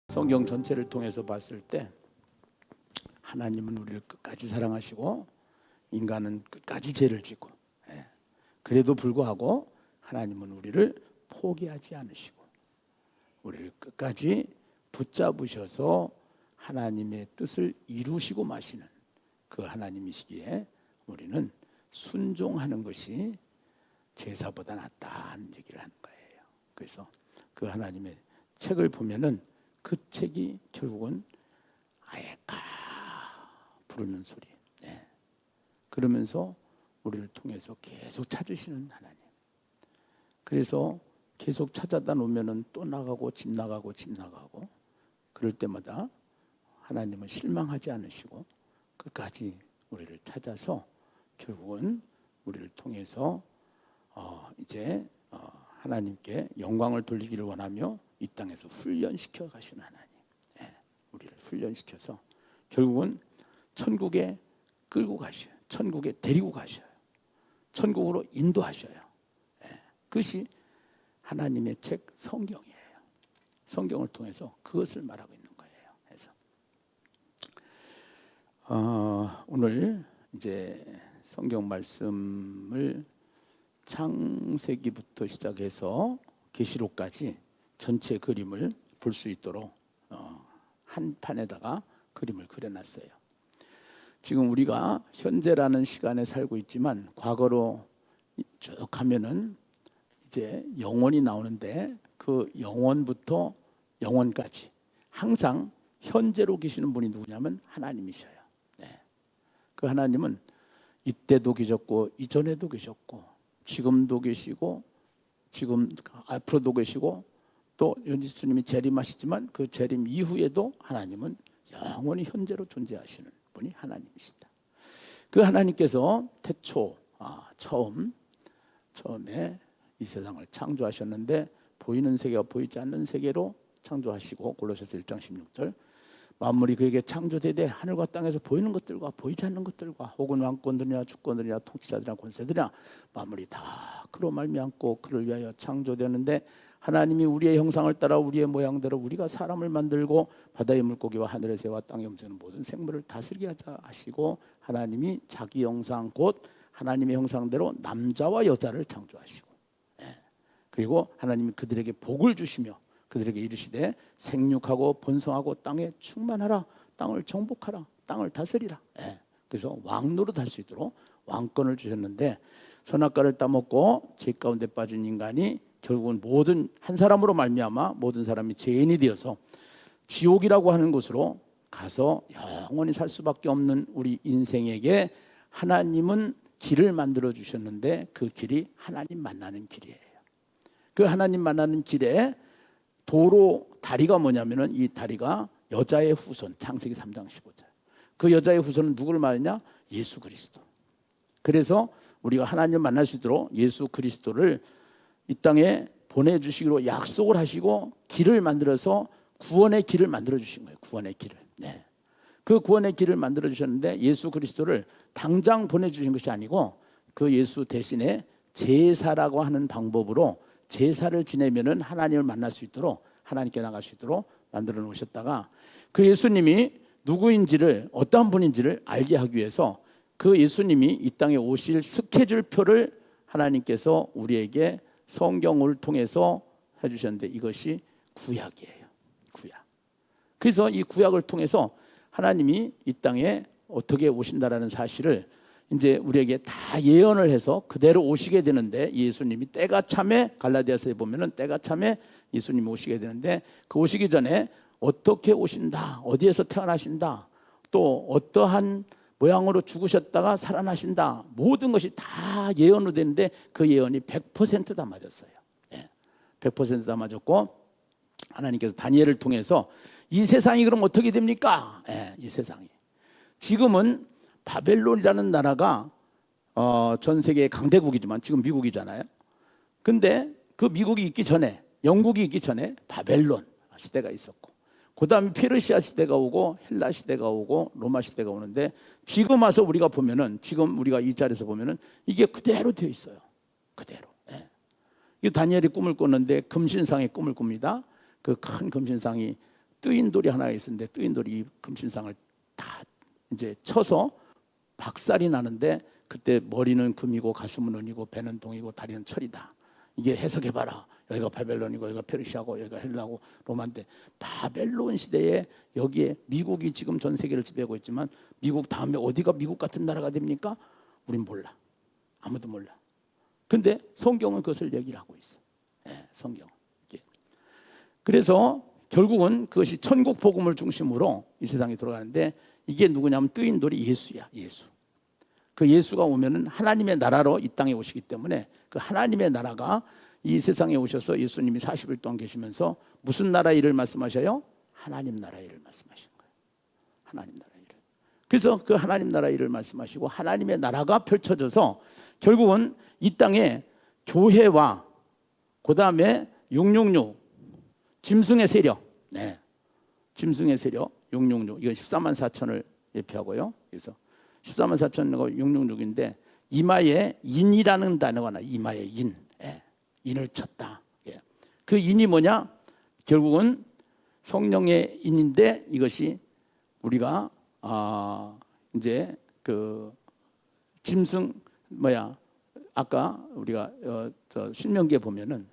성경 전체를 통해서 봤을 때 하나님은 우리를 끝까지 사랑하시고 인간은 끝까지 죄를 짓고, 그래도 불구하고 하나님은 우리를 포기하지 않으시고 우리를 끝까지 붙잡으셔서 하나님의 뜻을 이루시고 마시는 그 하나님이시기에 우리는 순종하는 것이 제사보다 낫다는 얘기를 하는 거예요. 그래서 그 하나님의 책을 보면은 그 책이 결국은 아예까 부르는 소리, 그러면서 우리를 통해서 계속 찾으시는 하나님. 그래서 계속 찾아다 놓으면은 또 나가고 집 나가고 그럴 때마다 하나님은 실망하지 않으시고 끝까지 우리를 찾아서 결국은 우리를 통해서 하나님께 영광을 돌리기를 원하며 이 땅에서 훈련시켜 가시는 하나님, 우리를 훈련시켜서 결국은 천국에 끌고 가셔요. 천국에 데리고 가셔요. 천국으로 인도하셔요. 그것이 하나님의 책 성경이에요. 성경을 통해서 그것을 말하고 있는 거예요. 그래서 오늘 이제 성경 말씀을 창세기부터 시작해서 계시록까지 전체 그림을 볼 수 있도록 한 판에다가 그림을 그려놨어요. 지금 우리가 현재라는 시간에 살고 있지만 과거로 쭉 가면은 이제 영원이 나오는데 그 영원부터 영원까지 항상 현재로 계시는 분이 누구냐면 하나님이셔요. 그 하나님은 이때도 계셨고 이전에도 계셨고 지금도 계시고 지금 앞으로도 계시고 또 예수님이 재림하시지만 그 재림 이후에도 하나님은 영원히 현재로 존재하시는 분이 하나님이시다. 그 하나님께서 태초 처음에 이 세상을 창조하셨는데 보이는 세계와 보이지 않는 세계로 창조하시고 골로새서 1장 16절 만물이 그에게 창조되되 하늘과 땅에서 보이는 것들과 보이지 않는 것들과 혹은 왕권들이나 주권들이나 통치자들이나 권세들이나 만물이 다 그로 말미암고 그를 위하여 창조되었는데 하나님이 우리의 형상을 따라 우리의 모양대로 우리가 사람을 만들고 바다의 물고기와 하늘의 새와 땅에 움직이는 모든 생물을 다스리게 하자 하시고 하나님이 자기 형상 곧 하나님의 형상대로 남자와 여자를 창조하시고 그리고 하나님이 그들에게 복을 주시며 그들에게 이르시되 생육하고 번성하고 땅에 충만하라 땅을 정복하라 땅을 다스리라. 그래서 왕노릇 할 수 있도록 왕권을 주셨는데 선악과를 따먹고 죄 가운데 빠진 인간이 결국은 모든 한 사람으로 말미암아 모든 사람이 죄인이 되어서 지옥이라고 하는 곳으로 가서 영원히 살 수밖에 없는 우리 인생에게 하나님은 길을 만들어 주셨는데 그 길이 하나님 만나는 길이에요. 그 하나님 만나는 길에 도로 다리가 뭐냐면은 이 다리가 여자의 후손 창세기 3장 15절. 그 여자의 후손은 누구를 말하냐? 예수 그리스도. 그래서 우리가 하나님을 만날 수 있도록 예수 그리스도를 이 땅에 보내주시기로 약속을 하시고 길을 만들어서 구원의 길을 만들어 주신 거예요. 구원의 길을. 그 구원의 길을 만들어 주셨는데 예수 그리스도를 당장 보내주신 것이 아니고 그 예수 대신에 제사라고 하는 방법으로 제사를 지내면은 하나님을 만날 수 있도록 하나님께 나갈 수 있도록 만들어 놓으셨다가 그 예수님이 누구인지를 어떠한 분인지를 알게 하기 위해서 그 예수님이 이 땅에 오실 스케줄표를 하나님께서 우리에게 성경을 통해서 해주셨는데 이것이 구약이에요. 구약. 그래서 이 구약을 통해서 하나님이 이 땅에 어떻게 오신다라는 사실을 이제 우리에게 다 예언을 해서 그대로 오시게 되는데 예수님이 때가 참에 갈라디아서에 보면은 때가 참에 예수님이 오시게 되는데 그 오시기 전에 어떻게 오신다, 어디에서 태어나신다, 또 어떠한 모양으로 죽으셨다가 살아나신다, 모든 것이 다 예언으로 되는데 그 예언이 100%다 맞았어요. 100%다 맞았고 하나님께서 다니엘을 통해서 이 세상이 그럼 어떻게 됩니까? 이 세상이 지금은 바벨론이라는 나라가 전 세계의 강대국이지만 지금 미국이잖아요. 근데 그 미국이 있기 전에 영국이 있기 전에 바벨론 시대가 있었고 그 다음에 페르시아 시대가 오고 헬라 시대가 오고 로마 시대가 오는데 지금 와서 우리가 보면은 지금 우리가 이 자리에서 보면은 이게 그대로 되어 있어요. 그대로. 이 다니엘이 꿈을 꿨는데 금신상의 꿈을 꿉니다. 그 큰 금신상이 뜨인 돌이 하나 있었는데 뜨인 돌이 금신상을 다 이제 쳐서 박살이 나는데 그때 머리는 금이고 가슴은 은이고 배는 동이고 다리는 철이다. 이게 해석해봐라. 여기가 바벨론이고 여기가 페르시아고 여기가 헬라고 로마인데 바벨론 시대에 여기에 미국이 지금 전 세계를 지배하고 있지만 미국 다음에 어디가 미국 같은 나라가 됩니까? 우린 몰라. 아무도 몰라. 근데 성경은 그것을 얘기를 하고 있어. 성경. 그래서 결국은 그것이 천국 복음을 중심으로 이 세상이 돌아가는데 이게 누구냐면 뜨인 돌이 예수야. 예수. 그 예수가 오면은 하나님의 나라로 이 땅에 오시기 때문에 그 하나님의 나라가 이 세상에 오셔서 예수님이 40일 동안 계시면서 무슨 나라 일을 말씀하셔요? 하나님 나라 일을 말씀하시는 거예요. 하나님 나라 일을. 그래서 그 하나님 나라 일을 말씀하시고 하나님의 나라가 펼쳐져서 결국은 이 땅에 교회와 그 다음에 666 짐승의 세력, 짐승의 세력 666 이건 14만 4천을 예표하고요. 그래서 14만 4천과 666인데 이마에 인이라는 단어가 나. 이마에 인, 인을 쳤다. 그 인이 뭐냐? 결국은 성령의 인인데 이것이 우리가 이제 그 짐승 아까 우리가 신명기에 보면은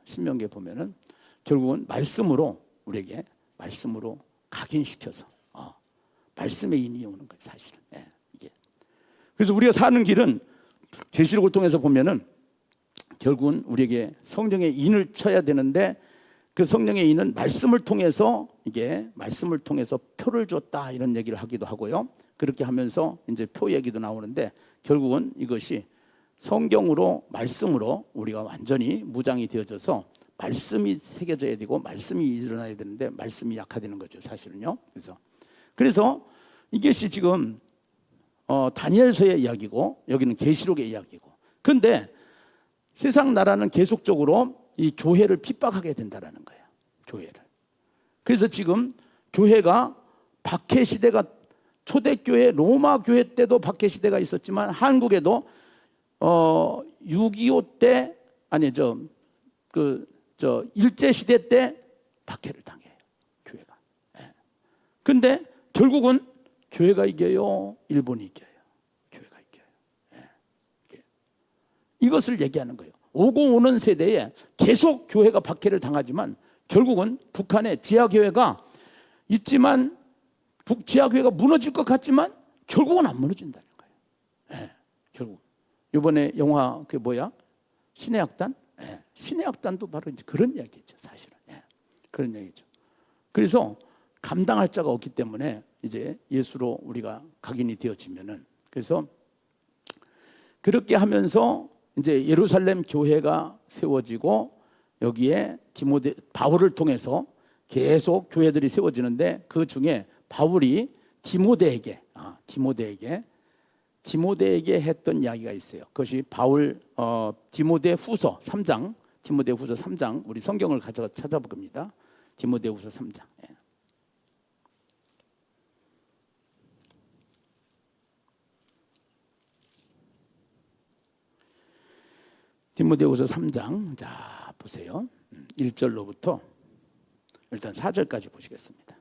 결국은 말씀으로 우리에게 말씀으로 각인시켜서 말씀의 인이 오는 거예요, 사실은. 이게. 그래서 우리가 사는 길은 계시록을 통해서 보면은 결국은 우리에게 성령의 인을 쳐야 되는데 그 성령의 인은 말씀을 통해서 이게 말씀을 통해서 표를 줬다 이런 얘기를 하기도 하고요. 그렇게 하면서 이제 표 얘기도 나오는데 결국은 이것이 성경으로 말씀으로 우리가 완전히 무장이 되어져서 말씀이 새겨져야 되고 말씀이 일어나야 되는데 말씀이 약화되는 거죠, 사실은요. 그래서 이것이 지금 다니엘서의 이야기고 여기는 계시록의 이야기고. 그런데 세상 나라는 계속적으로 이 교회를 핍박하게 된다라는 거예요. 교회를. 그래서 지금 교회가 박해 시대가 초대교회 로마 교회 때도 박해 시대가 있었지만 한국에도 6.25 때 일제 시대 때 박해를 당해요. 교회가. 근데 결국은 교회가 이겨요, 일본이 이겨요. 교회가 이겨요. 이것을 얘기하는 거예요. 오고 오는 세대에 계속 교회가 박해를 당하지만 결국은 북한의 지하교회가 있지만 지하교회가 무너질 것 같지만 결국은 안 무너진다는 거예요. 결국 이번에 영화 그 신의 악단? 신의 악단도 바로 이제 그런 이야기죠, 사실은. 그런 얘기죠. 그래서 감당할 자가 없기 때문에 이제 예수로 우리가 각인이 되어지면은 그래서 그렇게 하면서 이제 예루살렘 교회가 세워지고 여기에 바울을 통해서 계속 교회들이 세워지는데 그 중에 바울이 디모데에게 했던 이야기가 있어요. 그것이 바울 디모데후서 3장 우리 성경을 가져가 찾아볼 겁니다. 디모데후서 3장. 디모데후서 3장. 자, 보세요. 1절로부터 일단 4절까지 보시겠습니다.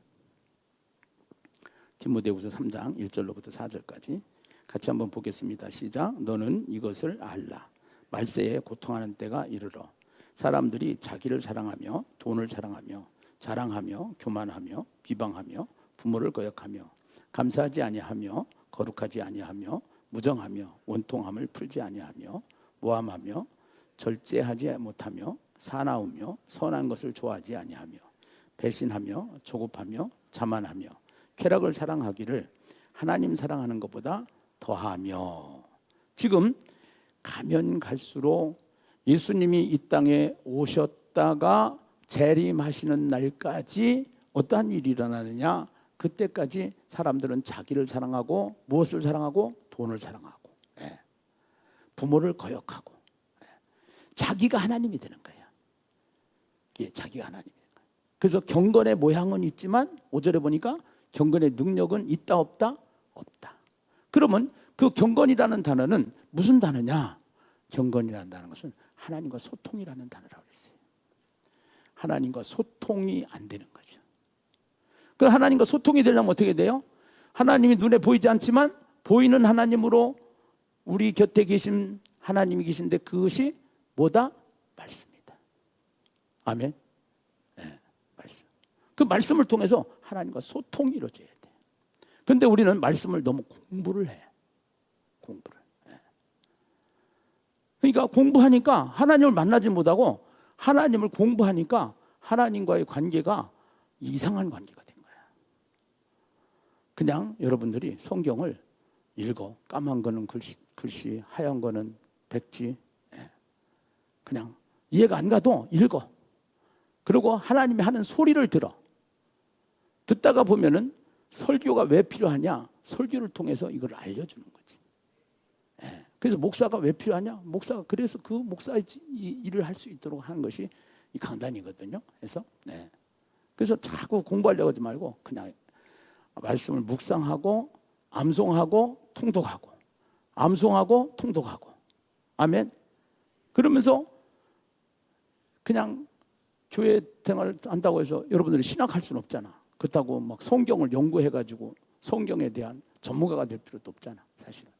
디모데후서 3장 1절로부터 4절까지 같이 한번 보겠습니다. 시작. 너는 이것을 알라. 말세에 고통하는 때가 이르러 사람들이 자기를 사랑하며 돈을 사랑하며 자랑하며 교만하며 비방하며 부모를 거역하며 감사하지 아니하며 거룩하지 아니하며 무정하며 원통함을 풀지 아니하며 모함하며 절제하지 못하며 사나우며 선한 것을 좋아하지 아니하며 배신하며 조급하며 자만하며 쾌락을 사랑하기를 하나님 사랑하는 것보다 더하며. 지금 가면 갈수록 예수님이 이 땅에 오셨다가 재림하시는 날까지 어떠한 일이 일어나느냐? 그때까지 사람들은 자기를 사랑하고 무엇을 사랑하고? 돈을 사랑하고 부모를 거역하고 자기가 하나님이 되는 거예요. 자기가 하나님이 되는 거예요. 그래서 경건의 모양은 있지만 5절에 보니까 경건의 능력은 있다 없다? 없다. 그러면 그 경건이라는 단어는 무슨 단어냐? 경건이라는 단어는 것은 하나님과 소통이라는 단어라고 했어요. 하나님과 소통이 안 되는 거죠. 그 하나님과 소통이 되려면 어떻게 돼요? 하나님이 눈에 보이지 않지만 보이는 하나님으로 우리 곁에 계신 하나님이 계신데 그것이 뭐다? 말씀이다. 아멘. 네, 말씀. 그 말씀을 통해서 하나님과 소통이 이루어져야 돼. 그런데 우리는 말씀을 너무 공부를 해. 공부를. 네. 그러니까 공부하니까 하나님을 만나지 못하고 하나님을 공부하니까 하나님과의 관계가 이상한 관계가 된 거야. 그냥 여러분들이 성경을 읽어. 까만 거는 글씨, 하얀 거는 백지. 그냥 이해가 안 가도 읽어. 그리고 하나님이 하는 소리를 들어. 듣다가 보면은 설교가 왜 필요하냐? 설교를 통해서 이걸 알려주는 거지. 그래서 목사가 왜 필요하냐? 목사가 그래서 그 목사의 일을 할 수 있도록 하는 것이 이 강단이거든요. 그래서 자꾸 공부하려고 하지 말고 그냥 말씀을 묵상하고 암송하고 통독하고 암송하고 통독하고 아멘. 그러면서 그냥 교회 생활을 한다고 해서 여러분들이 신학할 수는 없잖아. 그렇다고 막 성경을 연구해가지고 성경에 대한 전문가가 될 필요도 없잖아, 사실은.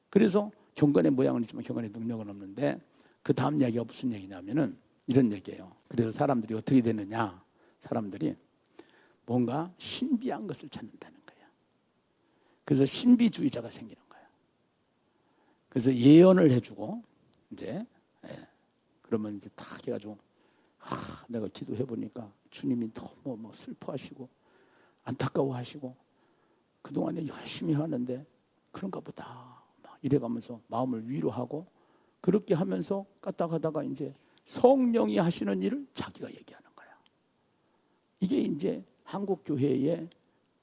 그래서 경건의 모양은 있지만 경건의 능력은 없는데 그 다음 얘기가 무슨 얘기냐면은 이런 얘기예요. 그래서 사람들이 어떻게 되느냐? 사람들이 뭔가 신비한 것을 찾는다는 거예요. 그래서 신비주의자가 생기는 거예요. 그래서 예언을 해주고 이제 그러면 이제 딱 해가지고 내가 기도해 보니까 주님이 너무 뭐 슬퍼하시고 안타까워하시고 그동안에 열심히 하는데 그런가 보다 막 이래가면서 마음을 위로하고 그렇게 하면서 까딱하다가 이제 성령이 하시는 일을 자기가 얘기하는 거야. 이게 이제 한국 교회의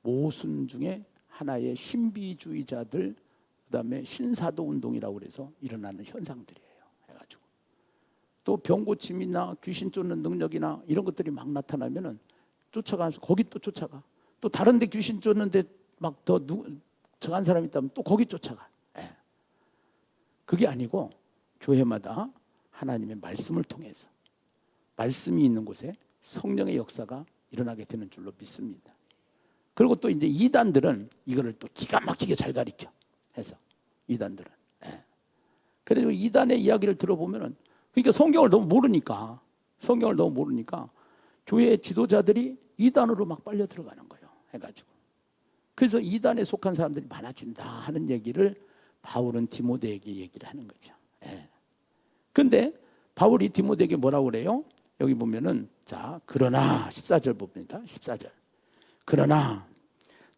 모순 중에 하나의 신비주의자들 그다음에 신사도 운동이라고 그래서 일어나는 현상들이에요. 해가지고 또 병고침이나 귀신 쫓는 능력이나 이런 것들이 막 나타나면은 쫓아가서 거기 또 쫓아가. 또 다른데 귀신 쫓는데 막 더 저간 사람이 있다면 또 거기 쫓아가. 그게 아니고 교회마다 하나님의 말씀을 통해서 말씀이 있는 곳에 성령의 역사가 일어나게 되는 줄로 믿습니다. 그리고 또 이제 이단들은 이거를 또 기가 막히게 잘 가르쳐 해서 이단들은. 그래서 이단의 이야기를 들어보면은 그러니까 성경을 너무 모르니까 교회 지도자들이 이단으로 막 빨려 들어가는 거예요. 해가지고 그래서 이단에 속한 사람들이 많아진다 하는 얘기를 바울은 디모데에게 얘기를 하는 거죠. 근데 바울이 디모데에게 뭐라고 그래요? 여기 보면은 자 그러나 14절 봅니다. 14절 그러나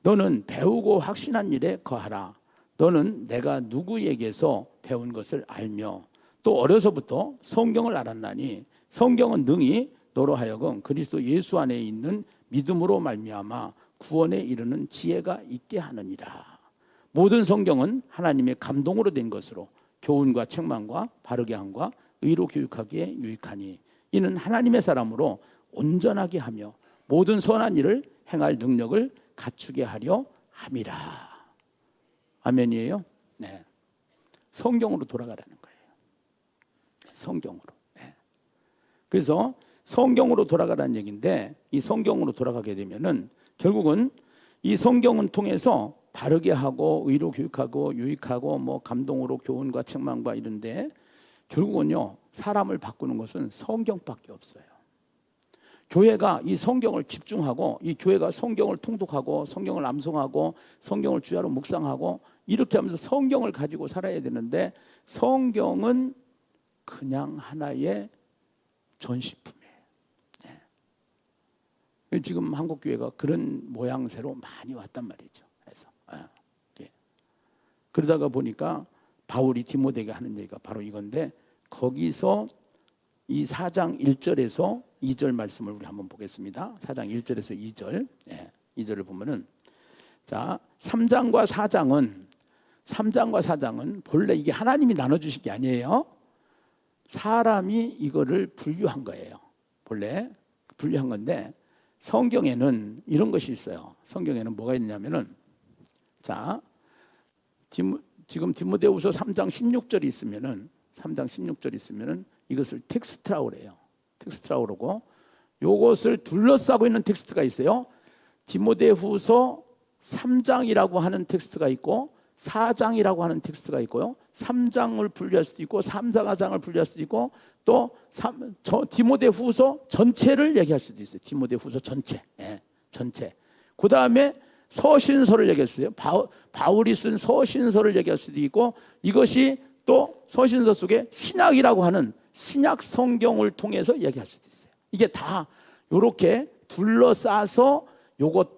너는 배우고 확신한 일에 거하라. 너는 내가 누구에게서 배운 것을 알며 또 어려서부터 성경을 알았나니 성경은 능히 너로 하여금 그리스도 예수 안에 있는 믿음으로 말미암아 구원에 이르는 지혜가 있게 하느니라. 모든 성경은 하나님의 감동으로 된 것으로 교훈과 책망과 바르게 함과 의로 교육하기에 유익하니 이는 하나님의 사람으로 온전하게 하며 모든 선한 일을 행할 능력을 갖추게 하려 함이라. 아멘이에요? 네. 성경으로 돌아가라는 거예요. 성경으로. 그래서 성경으로 돌아가라는 얘기인데 이 성경으로 돌아가게 되면은 결국은 이 성경은 통해서 바르게 하고 의로 교육하고 유익하고 뭐 감동으로 교훈과 책망과 이런데 결국은요 사람을 바꾸는 것은 성경밖에 없어요. 교회가 이 성경을 집중하고 이 교회가 성경을 통독하고 성경을 암송하고 성경을 주야로 묵상하고 이렇게 하면서 성경을 가지고 살아야 되는데 성경은 그냥 하나의 전시품이에요. 지금 한국 교회가 그런 모양새로 많이 왔단 말이죠. 그래서 그러다가 보니까 바울이 디모데에게 하는 얘기가 바로 이건데 거기서 이 4장 1절에서 2절 말씀을 우리 한번 보겠습니다. 4장 1절에서 2절. 2절을 보면은 자, 3장과 4장은 본래 이게 하나님이 나눠 주신 게 아니에요. 사람이 이거를 분류한 거예요. 본래 분류한 건데 성경에는 이런 것이 있어요. 성경에는 뭐가 있냐면은 자, 지금 디모데후서 3장 16절이 있으면은 이것을 텍스트라고 그래요. 텍스트라고 그러고 요것을 둘러싸고 있는 텍스트가 있어요. 디모데후서 3장이라고 하는 텍스트가 있고 4장이라고 하는 텍스트가 있고요. 3장을 분류할 수도 있고 3, 4장을 분류할 수도 있고 또 디모데후서 전체를 얘기할 수도 있어요. 디모데후서 전체. 전체. 그다음에 서신서를 얘기할 수도 있어요. 바울이 쓴 서신서를 얘기할 수도 있고 이것이 또 서신서 속에 신약이라고 하는 신약 성경을 통해서 얘기할 수도 있어요. 이게 다 이렇게 둘러싸서 요것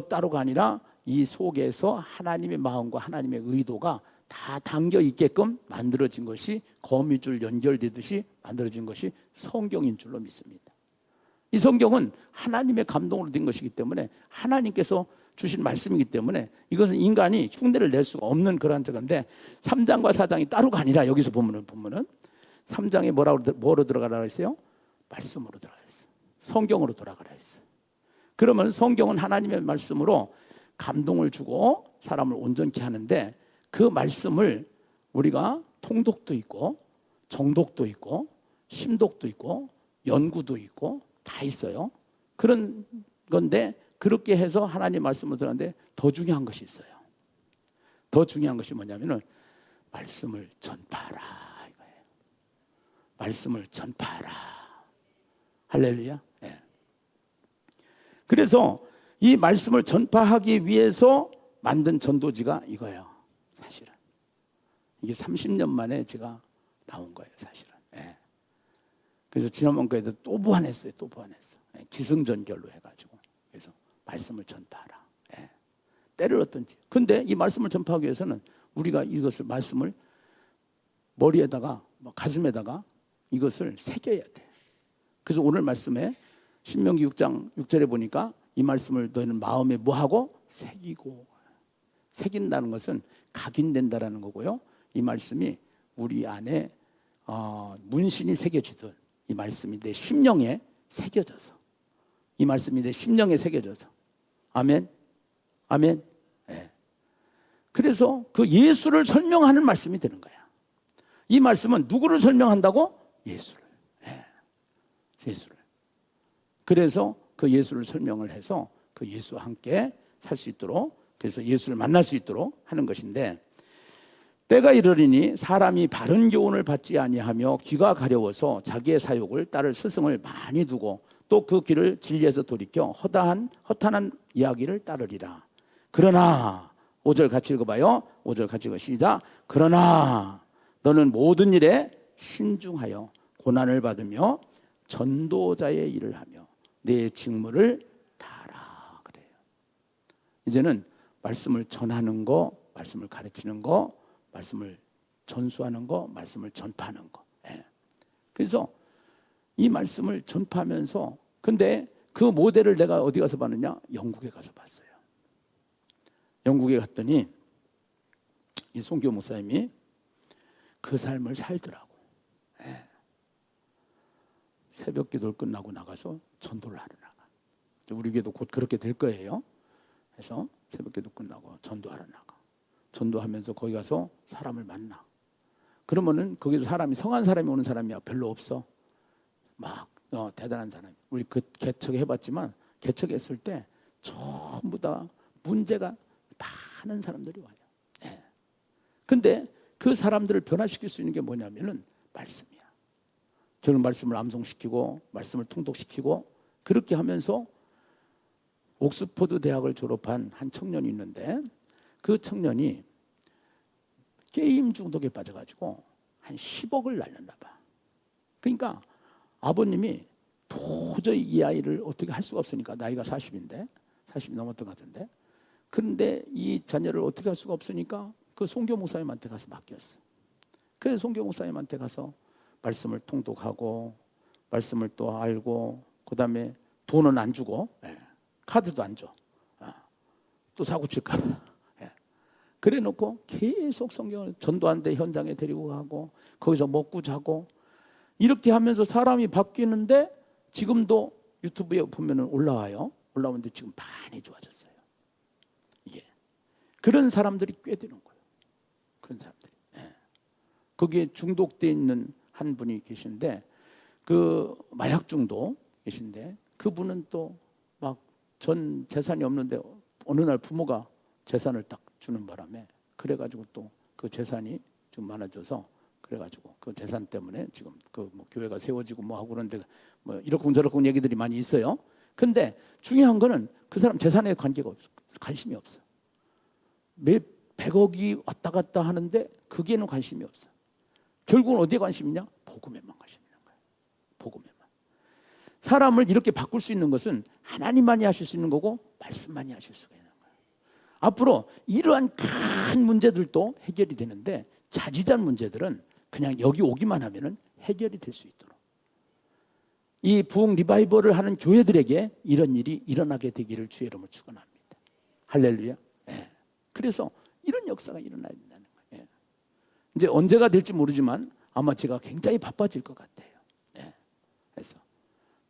따로가 아니라 이 속에서 하나님의 마음과 하나님의 의도가 다 담겨 있게끔 만들어진 것이 거미줄 연결되듯이 만들어진 것이 성경인 줄로 믿습니다. 이 성경은 하나님의 감동으로 된 것이기 때문에 하나님께서 주신 말씀이기 때문에 이것은 인간이 흉내를 낼 수가 없는 그러한 적인데 3장과 4장이 따로가 아니라 여기서 보면은 3장에 뭐로 들어가라 했어요? 말씀으로 들어가 있어요. 성경으로 돌아가라 했어요. 그러면 성경은 하나님의 말씀으로 감동을 주고 사람을 온전케 하는데 그 말씀을 우리가 통독도 있고 정독도 있고 심독도 있고 연구도 있고 다 있어요. 그런 건데 그렇게 해서 하나님 말씀을 들었는데 더 중요한 것이 있어요. 더 중요한 것이 뭐냐면은 말씀을 전파하라 이거예요. 말씀을 전파하라. 할렐루야. 네. 그래서 이 말씀을 전파하기 위해서 만든 전도지가 이거예요. 사실은 이게 30년 만에 제가 나온 거예요. 사실은. 네. 그래서 지난번까지도 또 보완했어요. 네. 기승전결로 해가지고 그래서 말씀을 전파하라. 예. 때를 얻든지. 근데 이 말씀을 전파하기 위해서는 우리가 이것을 말씀을 머리에다가 가슴에다가 이것을 새겨야 돼. 그래서 오늘 말씀에 신명기 6장 6절에 보니까 이 말씀을 너희는 마음에 뭐하고? 새기고. 새긴다는 것은 각인된다라는 거고요. 이 말씀이 우리 안에 문신이 새겨지듯 이 말씀이 내 심령에 새겨져서 이 말씀이 내 심령에 새겨져서 아멘. 아멘. 네. 그래서 그 예수를 설명하는 말씀이 되는 거야. 이 말씀은 누구를 설명한다고? 예수를. 네. 예수를. 그래서 그 예수를 설명을 해서 그 예수와 함께 살 수 있도록 그래서 예수를 만날 수 있도록 하는 것인데 때가 이르리니 사람이 바른 교훈을 받지 아니하며 귀가 가려워서 자기의 사욕을 따를 스승을 많이 두고 또 그 길을 진리에서 돌이켜 허탄한 이야기를 따르리라. 그러나 5절 같이 읽어봐요. 5절 같이 읽어 시작. 그러나 너는 모든 일에 신중하여 고난을 받으며 전도자의 일을 하며 내 직무를 다하라. 그래요. 이제는 말씀을 전하는 거, 말씀을 가르치는 거, 말씀을 전수하는 거, 말씀을 전파하는 거. 예. 그래서 이 말씀을 전파하면서 근데 그 모델을 내가 어디 가서 봤느냐? 영국에 가서 봤어요. 영국에 갔더니 이 송교 목사님이 그 삶을 살더라고. 예. 새벽 기도를 끝나고 나가서 전도를 하러 나가. 우리 교회도 곧 그렇게 될 거예요. 그래서 새벽 기도 끝나고 전도하러 나가. 전도하면서 거기 가서 사람을 만나. 그러면은 거기서 사람이 성한 사람이 오는 사람이야 별로 없어. 막 대단한 사람이. 우리 그 개척해봤지만 개척했을 때 전부 다 문제가 많은 사람들이 와요. 네. 근데 그 사람들을 변화시킬 수 있는 게 뭐냐면은 말씀이야. 저는 말씀을 암송시키고 말씀을 통독시키고 그렇게 하면서 옥스퍼드 대학을 졸업한 한 청년이 있는데 그 청년이 게임 중독에 빠져가지고 한 10억을 날렸나 봐. 그러니까 아버님이 도저히 이 아이를 어떻게 할 수가 없으니까 나이가 40인데 40이 넘었던 것 같은데 그런데 이 자녀를 어떻게 할 수가 없으니까 그 송교 목사님한테 가서 맡겼어. 그래서 송교 목사님한테 가서 말씀을 통독하고 말씀을 또 알고 그 다음에 돈은 안 주고 카드도 안 줘. 또 사고 칠까 봐. 그래 놓고 계속 성경을 전도하는데 현장에 데리고 가고 거기서 먹고 자고 이렇게 하면서 사람이 바뀌는데 지금도 유튜브에 보면 올라와요. 올라오는데 지금 많이 좋아졌어요. 이게 그런 사람들이 꽤 되는 거예요. 그런 사람들이. 거기에 중독되어 있는 한 분이 계신데 그 마약 중독 계신데 그분은 또 막 전 재산이 없는데 어느 날 부모가 재산을 딱 주는 바람에 그래가지고 또 그 재산이 좀 많아져서 그래가지고 그 재산 때문에 지금 그 뭐 교회가 세워지고 뭐 하고 그런데 뭐 이렇고 저렇고 얘기들이 많이 있어요. 근데 중요한 거는 그 사람 재산에 관계가 없어. 관심이 없어. 매 100억이 왔다 갔다 하는데 그게는 관심이 없어. 결국은 어디에 관심이냐? 복음에만 관심이 있는 거예요. 복음에만. 사람을 이렇게 바꿀 수 있는 것은 하나님만이 하실 수 있는 거고 말씀만이 하실 수가 있는 거예요. 앞으로 이러한 큰 문제들도 해결이 되는데 자지잔 문제들은 그냥 여기 오기만 하면은 해결이 될 수 있도록 이 부흥 리바이벌을 하는 교회들에게 이런 일이 일어나게 되기를 주의 이름으로 축원합니다. 할렐루야. 예. 그래서 이런 역사가 일어나야 된다는 거예요. 예. 이제 언제가 될지 모르지만 아마 제가 굉장히 바빠질 것 같아요. 예. 그래서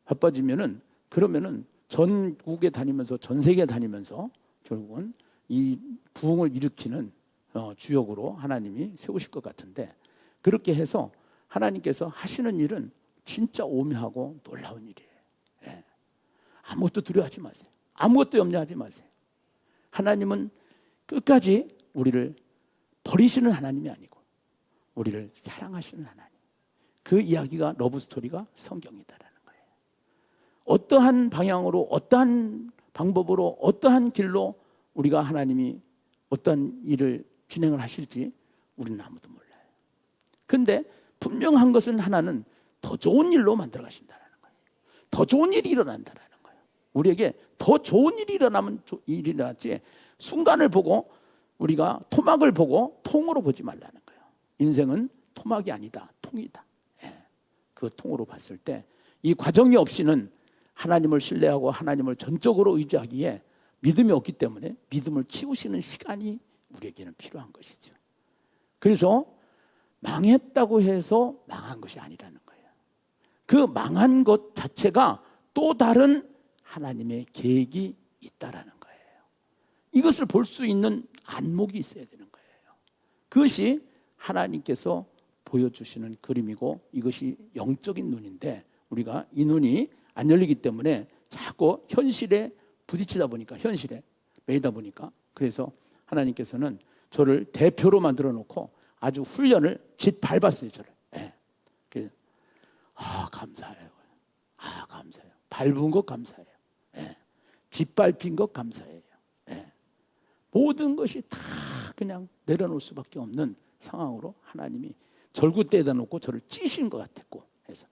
바빠지면은 그러면은 전국에 다니면서 전 세계 다니면서 결국은 이 부흥을 일으키는 주역으로 하나님이 세우실 것 같은데 그렇게 해서 하나님께서 하시는 일은 진짜 오묘하고 놀라운 일이에요. 예. 아무것도 두려워하지 마세요. 아무것도 염려하지 마세요. 하나님은 끝까지 우리를 버리시는 하나님이 아니고 우리를 사랑하시는 하나님. 그 이야기가 러브스토리가 성경이다라는 거예요. 어떠한 방향으로 어떠한 방법으로 어떠한 길로 우리가 하나님이 어떤 일을 진행을 하실지 우리는 아무도 몰라요. 근데 분명한 것은 하나는 더 좋은 일로 만들어 가신다는 거예요. 더 좋은 일이 일어난다는 거예요. 우리에게 더 좋은 일이 일어나면 일이 일어났지 순간을 보고 우리가 토막을 보고 통으로 보지 말라는 거예요. 인생은 토막이 아니다. 통이다. 예. 그 통으로 봤을 때 이 과정이 없이는 하나님을 신뢰하고 하나님을 전적으로 의지하기에 믿음이 없기 때문에 믿음을 키우시는 시간이 우리에게는 필요한 것이죠. 그래서 망했다고 해서 망한 것이 아니라는 거예요. 그 망한 것 자체가 또 다른 하나님의 계획이 있다라는 거예요. 이것을 볼 수 있는 안목이 있어야 되는 거예요. 그것이 하나님께서 보여주시는 그림이고 이것이 영적인 눈인데 우리가 이 눈이 안 열리기 때문에 자꾸 현실에 부딪히다 보니까 현실에 매이다 보니까 그래서 하나님께서는 저를 대표로 만들어 놓고 아주 훈련을 짓밟았어요. 저를. 예. 감사해요. 감사해요. 밟은 것 감사해요. 예. 짓밟힌 것 감사해요. 예. 모든 것이 다 그냥 내려놓을 수밖에 없는 상황으로 하나님이 절구대에다 놓고 저를 찌신 것 같았고 해서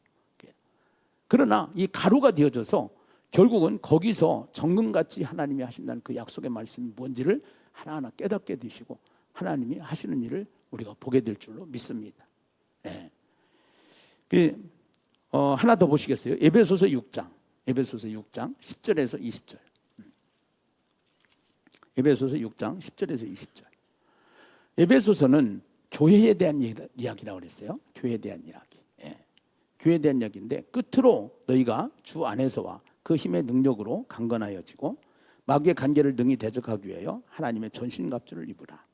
그러나 이 가루가 되어져서 결국은 거기서 정금같이 하나님이 하신다는 그 약속의 말씀이 뭔지를 하나하나 깨닫게 되시고 하나님이 하시는 일을 우리가 보게 될 줄로 믿습니다. 예. 하나 더 보시겠어요? 에베소서 6장 10절에서 20절. 에베소서 6장 10절에서 20절. 에베소서는 교회에 대한 이야기라고 그랬어요. 교회에 대한 이야기. 예. 교회에 대한 이야기인데 끝으로 너희가 주 안에서와 그 힘의 능력으로 강건하여지고 마귀의 간계를 능히 대적하기 위하여 하나님의 전신갑주를 입으라.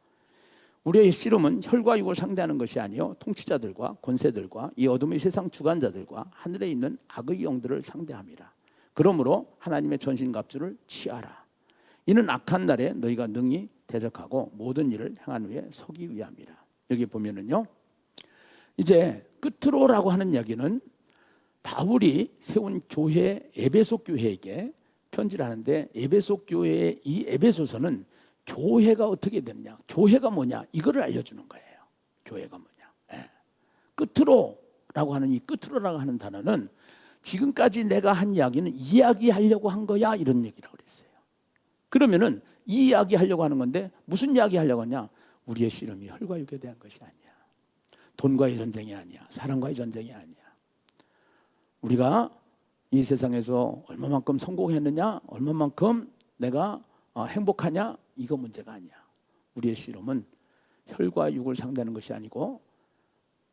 우리의 씨름은 혈과 육을 상대하는 것이 아니요 통치자들과 권세들과 이 어둠의 세상 주관자들과 하늘에 있는 악의 영들을 상대함이라. 그러므로 하나님의 전신갑주를 취하라. 이는 악한 날에 너희가 능히 대적하고 모든 일을 행한 후에 서기 위함이라. 여기 보면은요 이제 끝으로라고 하는 이야기는 바울이 세운 교회 에베소 교회에게 편지를 하는데 에베소 교회의 이 에베소서는 교회가 어떻게 됐냐, 교회가 뭐냐 이거를 알려주는 거예요. 교회가 뭐냐. 예. 끝으로라고 하는 이 끝으로라고 하는 단어는 지금까지 내가 한 이야기는 이야기하려고 한 거야 이런 얘기라고 그랬어요. 그러면은 이 이야기하려고 하는 건데 무슨 이야기하려고 하냐? 우리의 씨름이 혈과 육에 대한 것이 아니야. 돈과의 전쟁이 아니야. 사랑과의 전쟁이 아니야. 우리가 이 세상에서 얼마만큼 성공했느냐, 얼마만큼 내가 행복하냐, 이거 문제가 아니야. 우리의 씨름은 혈과 육을 상대하는 것이 아니고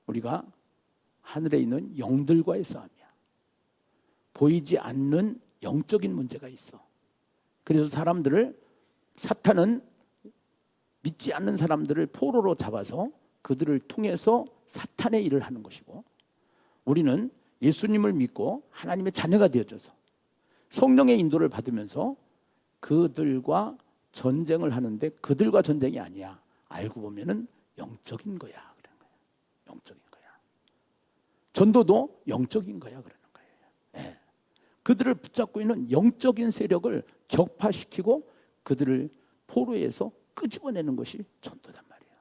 우리가 하늘에 있는 영들과의 싸움이야. 보이지 않는 영적인 문제가 있어. 그래서 사탄은 믿지 않는 사람들을 포로로 잡아서 그들을 통해서 사탄의 일을 하는 것이고 우리는 예수님을 믿고 하나님의 자녀가 되어져서 성령의 인도를 받으면서 그들과 전쟁을 하는데 그들과 전쟁이 아니야. 알고 보면은 영적인 거야. 그런 거야. 영적인 거야. 전도도 영적인 거야. 그러는 거예요. 예. 그들을 붙잡고 있는 영적인 세력을 격파시키고 그들을 포로에서 끄집어내는 것이 전도단 말이에요.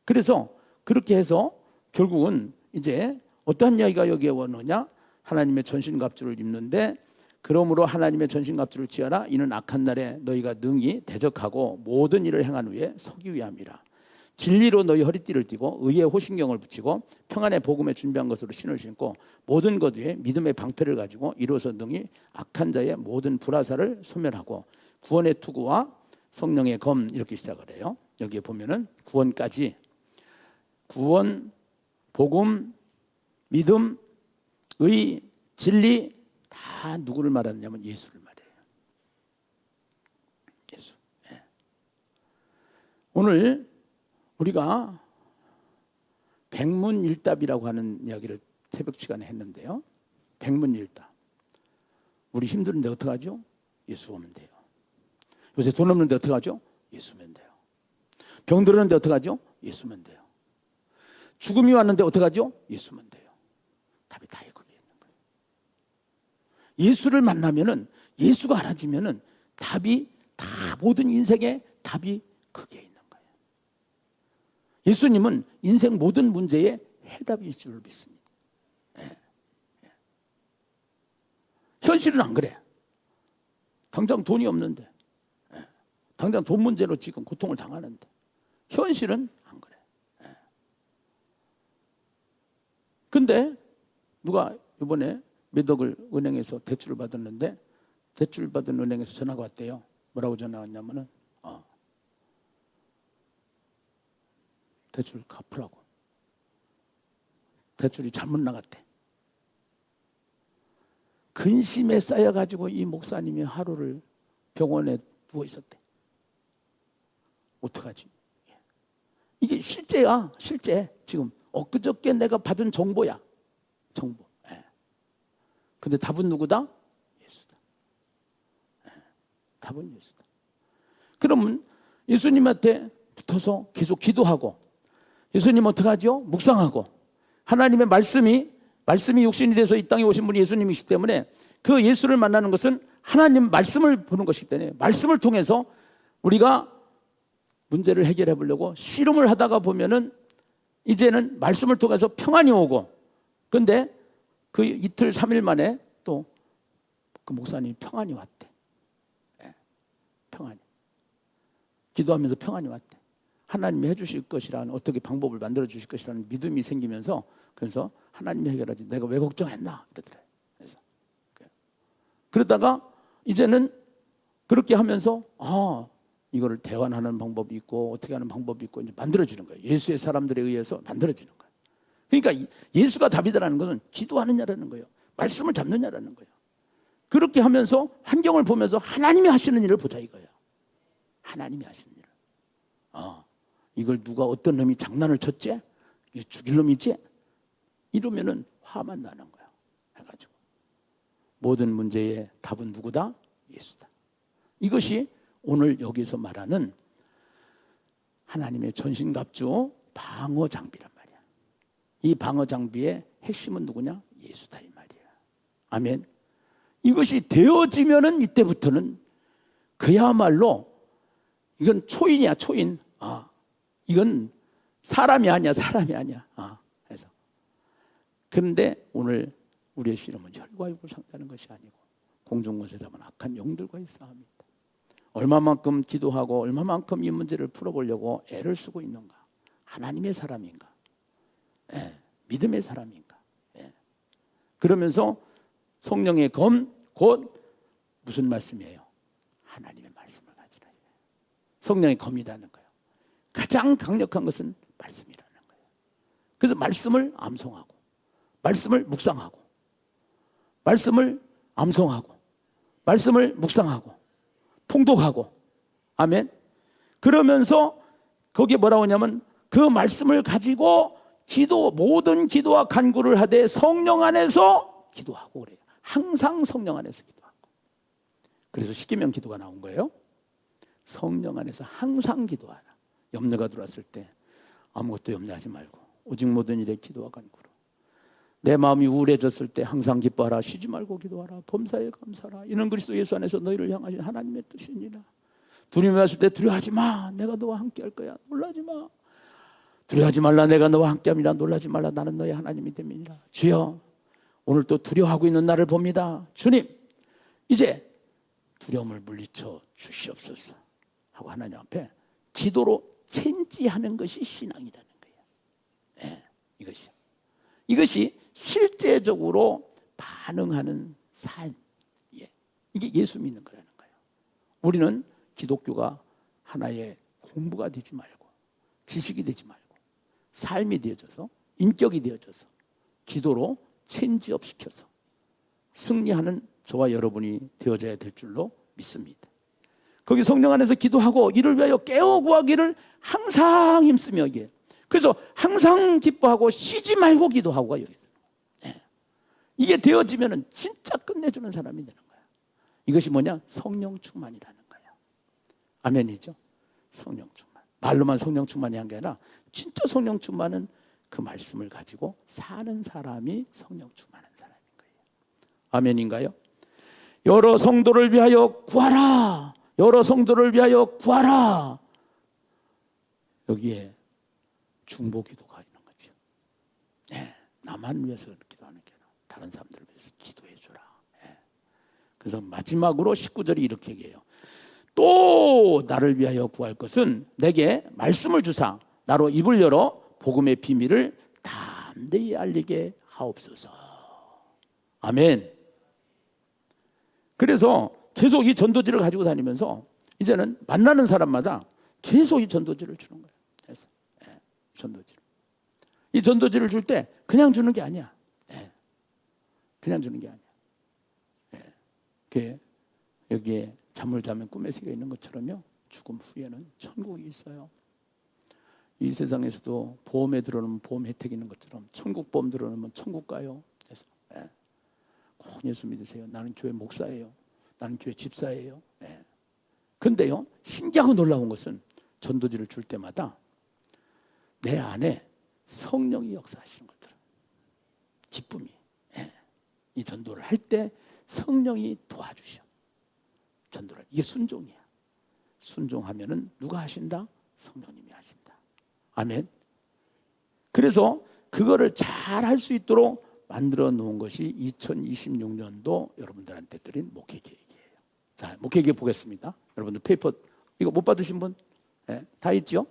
그래서 그렇게 해서 결국은 이제 어떠한 이야기가 여기에 오느냐? 하나님의 전신갑주를 입는데 그러므로 하나님의 전신갑주를 취하라. 이는 악한 날에 너희가 능히 대적하고 모든 일을 행한 후에 서기 위함이라. 진리로 너희 허리띠를 띠고 의의 호신경을 붙이고 평안의 복음에 준비한 것으로 신을 신고 모든 것 위에 믿음의 방패를 가지고 이로써 능히 악한 자의 모든 불화살을 소멸하고 구원의 투구와 성령의 검 이렇게 시작을 해요. 여기에 보면은 구원까지 구원, 복음, 믿음, 의, 진리 다 누구를 말하느냐면 예수를 말해요. 예수. 예. 오늘 우리가 백문일답이라고 하는 이야기를 새벽 시간에 했는데요. 백문일답. 우리 힘드는데 어떡하죠? 예수 오면 돼요. 요새 돈 없는데 어떡하죠? 예수 오면 돼요. 병 들었는데 어떡하죠? 예수 오면 돼요. 죽음이 왔는데 어떡하죠? 예수 오면 돼요. 답이 다 거기에 있는 거예요. 예수를 만나면은 예수가 알아지면은 답이 다 모든 인생의 답이 거기에 있는 거예요. 예수님은 인생 모든 문제의 해답일 줄 믿습니다. 예. 예. 현실은 안 그래. 당장 돈이 없는데, 예. 당장 돈 문제로 지금 고통을 당하는데, 현실은 안 그래. 예. 근데 누가 이번에 몇 억을 은행에서 대출을 받았는데 대출 받은 은행에서 전화가 왔대요. 뭐라고 전화가 왔냐면은 대출 갚으라고. 대출이 잘못 나갔대. 근심에 쌓여가지고 이 목사님이 하루를 병원에 누워 있었대. 어떡하지? 이게 실제야. 실제. 지금 엊그저께 내가 받은 정보야. 정보. 예. 근데 답은 누구다? 예수다. 예. 답은 예수다. 그러면 예수님한테 붙어서 계속 기도하고 예수님 어떡하죠? 묵상하고 하나님의 말씀이 육신이 돼서 이 땅에 오신 분이 예수님이시기 때문에 그 예수를 만나는 것은 하나님 말씀을 보는 것이기 때문에 말씀을 통해서 우리가 문제를 해결해 보려고 씨름을 하다가 보면은 이제는 말씀을 통해서 평안이 오고 근데 그 이틀 3일 만에 또 그 목사님이 평안이 왔대. 네, 평안이. 기도하면서 평안이 왔대. 하나님이 해주실 것이라는 어떻게 방법을 만들어 주실 것이라는 믿음이 생기면서 그래서 하나님이 해결하지 내가 왜 걱정했나 이러더래. 그래서 그러다가 이제는 그렇게 하면서 이거를 대환하는 방법이 있고 어떻게 하는 방법이 있고 이제 만들어지는 거예요. 예수의 사람들에 의해서 만들어지는 거예요. 그러니까 예수가 답이다라는 것은 기도하느냐라는 거예요. 말씀을 잡느냐라는 거예요. 그렇게 하면서 환경을 보면서 하나님이 하시는 일을 보자 이거예요. 하나님이 하시는 일을. 이걸 누가 어떤 놈이 장난을 쳤지? 이거 죽일 놈이지? 이러면은 화만 나는 거야. 해가지고 모든 문제의 답은 누구다? 예수다. 이것이 오늘 여기서 말하는 하나님의 전신갑주 방어 장비란 말이야. 이 방어 장비의 핵심은 누구냐? 예수다 이 말이야. 아멘. 이것이 되어지면은 이때부터는 그야말로 이건 초인이야 초인. 이건 사람이 아니야 사람이 아니야. 그래서 그런데 오늘 우리의 씨름은 혈과 육을 상대하는 것이 아니고 공중권세 잡은 악한 영들과의 싸움이다. 얼마만큼 기도하고 얼마만큼 이 문제를 풀어보려고 애를 쓰고 있는가? 하나님의 사람인가? 믿음의 사람인가? 그러면서 성령의 검, 곧 무슨 말씀이에요? 하나님의 말씀을 가지라. 성령의 검이라는 거예요. 가장 강력한 것은 말씀이라는 거예요. 그래서 말씀을 암송하고 말씀을 묵상하고 말씀을 암송하고 말씀을 묵상하고 통독하고 아멘. 그러면서 거기에 뭐라고 하냐면 그 말씀을 가지고 모든 기도와 간구를 하되 성령 안에서 기도하고 그래요. 항상 성령 안에서 기도하고. 그래서 십계명 기도가 나온 거예요. 성령 안에서 항상 기도하라. 염려가 들어왔을 때 아무것도 염려하지 말고 오직 모든 일에 기도와 간구로. 내 마음이 우울해졌을 때 항상 기뻐하라. 쉬지 말고 기도하라. 범사에 감사하라. 이는 그리스도 예수 안에서 너희를 향하신 하나님의 뜻이니라. 두려움이 왔을 때 두려워하지 마. 내가 너와 함께 할 거야. 놀라지 마. 두려워하지 말라. 내가 너와 함께함이라. 놀라지 말라. 나는 너의 하나님이 됨이니라. 주여, 오늘 또 두려워하고 있는 나를 봅니다. 주님, 이제 두려움을 물리쳐 주시옵소서 하고 하나님 앞에 기도로 체인지하는 것이 신앙이라는 거예요. 네, 이것이 실제적으로 반응하는 삶. 이게 예수 믿는 거라는 거예요. 우리는 기독교가 하나의 공부가 되지 말고 지식이 되지 말고 삶이 되어져서 인격이 되어져서 기도로 체인지업 시켜서 승리하는 저와 여러분이 되어져야 될 줄로 믿습니다. 거기 성령 안에서 기도하고 이를 위하여 깨어 구하기를 항상 힘쓰며 이게. 그래서 항상 기뻐하고 쉬지 말고 기도하고가 여기. 네. 이게 되어지면은 진짜 끝내주는 사람이 되는 거야. 이것이 뭐냐? 성령 충만이라는 거예요. 아멘이죠? 성령 충만. 말로만 성령 충만이 한 게 아니라 진짜 성령 충만은 그 말씀을 가지고 사는 사람이 성령 충만한 사람인 거예요. 아멘인가요? 여러 성도를 위하여 구하라. 여러 성도를 위하여 구하라. 여기에 중보 기도가 있는 거죠. 네, 나만 위해서 기도하는 게 아니라 다른 사람들을 위해서 기도해 주라. 네. 그래서 마지막으로 19절이 이렇게 얘기해요. 또 나를 위하여 구할 것은 내게 말씀을 주사 나로 입을 열어 복음의 비밀을 담대히 알리게 하옵소서. 아멘. 그래서 계속 이 전도지를 가지고 다니면서 이제는 만나는 사람마다 계속 이 전도지를 주는 거예요. 그래서 전도지를. 이 전도지를 줄 때 그냥 주는 게 아니야. 그냥 주는 게 아니야. 그 여기에 잠을 자면 꿈에 새겨 있는 것처럼요. 죽음 후에는 천국이 있어요. 이 세상에서도 보험에 들어놓으면 보험 혜택이 있는 것처럼 천국 보험 들어놓으면 천국 가요. 그래서 꼭 예수 믿으세요. 나는 교회 목사예요. 나는 교회 집사예요. 근데요, 신기하고 놀라운 것은 전도지를 줄 때마다 내 안에 성령이 역사하시는 것들, 기쁨이. 이 전도를 할 때 성령이 도와주셔. 전도를. 이게 순종이야. 순종하면은 누가 하신다? 성령님이 하신다. 아멘. 그래서 그거를 잘 할 수 있도록 만들어 놓은 것이 2026년도 여러분들한테 드린 목회 계획이에요. 자, 목회 계획 보겠습니다. 여러분들 페이퍼 이거 못 받으신 분? 다 있죠?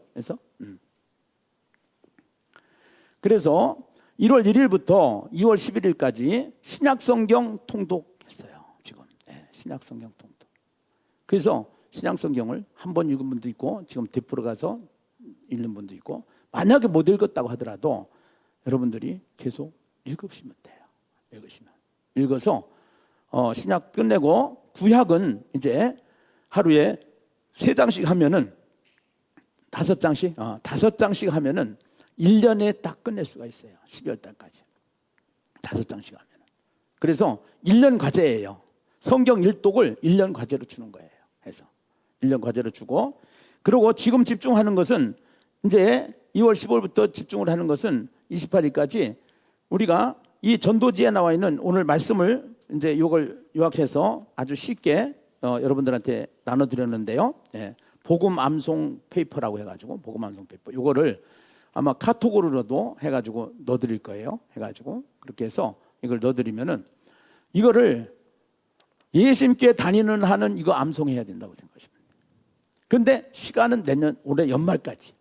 그래서 1월 1일부터 2월 11일까지 신약성경 통독했어요. 지금 신약성경 통독. 그래서 신약성경을 한 번 읽은 분도 있고 지금 되풀어 가서 읽는 분도 있고 만약에 못 읽었다고 하더라도 여러분들이 계속 읽으시면 돼요. 읽어서 신약 끝내고 구약은 이제 하루에 3장씩 하면은 5장씩 하면은 1년에 딱 끝낼 수가 있어요. 12월 달까지 5장씩 하면은. 그래서 1년 과제예요. 성경 일독을 1년 과제로 주는 거예요. 해서 1년 과제로 주고, 그리고 지금 집중하는 것은 이제 2월 15일부터 집중을 하는 것은 28일까지 우리가 이 전도지에 나와 있는 오늘 말씀을 이제 이걸 요약해서 아주 쉽게 여러분들한테 나눠드렸는데요. 복음 암송 페이퍼라고 해가지고 복음 암송 페이퍼 이거를 아마 카톡으로도 해가지고 넣어드릴 거예요. 해가지고 그렇게 해서 이걸 넣어드리면은 이거를 예수님께 다니는 한은 이거 암송해야 된다고 생각하십니다. 근데 시간은 올해 연말까지.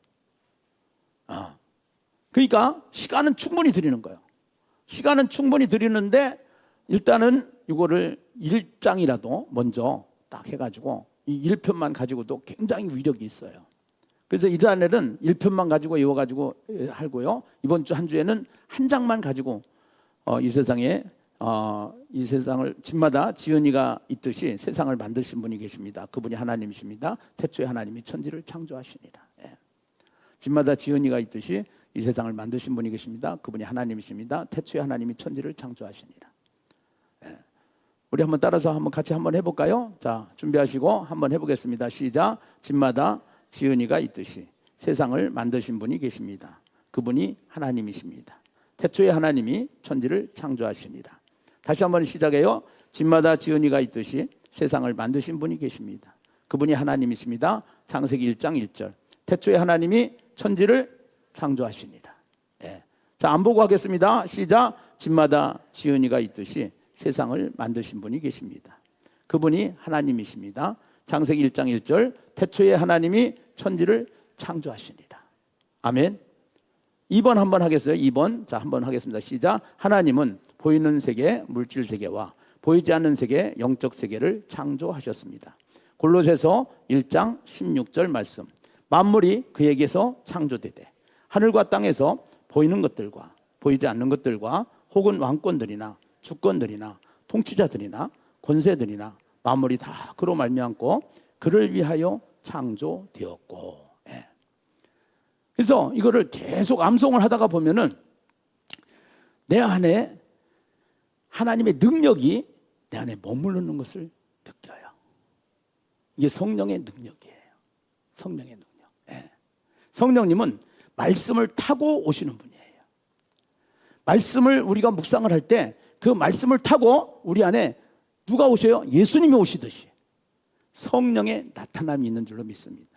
그러니까 시간은 충분히 드리는 거예요. 시간은 충분히 드리는데 일단은 이거를 1장이라도 먼저 딱 해가지고 이 1편만 가지고도 굉장히 위력이 있어요. 그래서 이달에는 1편만 가지고 이어가지고 하고요. 이번 주 한 주에는 한 장만 가지고 이 세상에 이 세상을 집마다 지은이가 있듯이 세상을 만드신 분이 계십니다. 그분이 하나님이십니다. 태초에 하나님이 천지를 창조하시니라. 집마다 지은이가 있듯이 이 세상을 만드신 분이 계십니다. 그분이 하나님이십니다. 태초에 하나님이 천지를 창조하시니라. 예. 우리 한번 따라서 한번 같이 한번 해볼까요? 자, 준비하시고 한번 해보겠습니다. 시작. 집마다 지은이가 있듯이 세상을 만드신 분이 계십니다. 그분이 하나님이십니다. 태초에 하나님이 천지를 창조하시니라. 다시 한번 시작해요. 집마다 지은이가 있듯이 세상을 만드신 분이 계십니다. 그분이 하나님이십니다. 창세기 1장 1절. 태초에 하나님이 천지를 창조하시니라. 예. 자, 안 보고 하겠습니다. 시작. 집마다 지은이가 있듯이 세상을 만드신 분이 계십니다. 그분이 하나님이십니다. 창세기 1장 1절. 태초에 하나님이 천지를 창조하시니라. 아멘. 2번 한번 하겠어요. 2번. 자, 한번 하겠습니다. 시작. 하나님은 보이는 세계, 물질 세계와 보이지 않는 세계, 영적 세계를 창조하셨습니다. 골로새서 1장 16절 말씀. 만물이 그에게서 창조되되 하늘과 땅에서 보이는 것들과 보이지 않는 것들과 혹은 왕권들이나 주권들이나 통치자들이나 권세들이나 만물이 다 그로 말미암고 그를 위하여 창조되었고. 예. 그래서 이거를 계속 암송을 하다가 보면은 내 안에 하나님의 능력이 내 안에 머무르는 것을 느껴요. 이게 성령의 능력이에요. 성령의 능력. 예. 성령님은 말씀을 타고 오시는 분이에요. 말씀을 우리가 묵상을 할 때 그 말씀을 타고 우리 안에 누가 오셔요? 예수님이 오시듯이 성령의 나타남이 있는 줄로 믿습니다.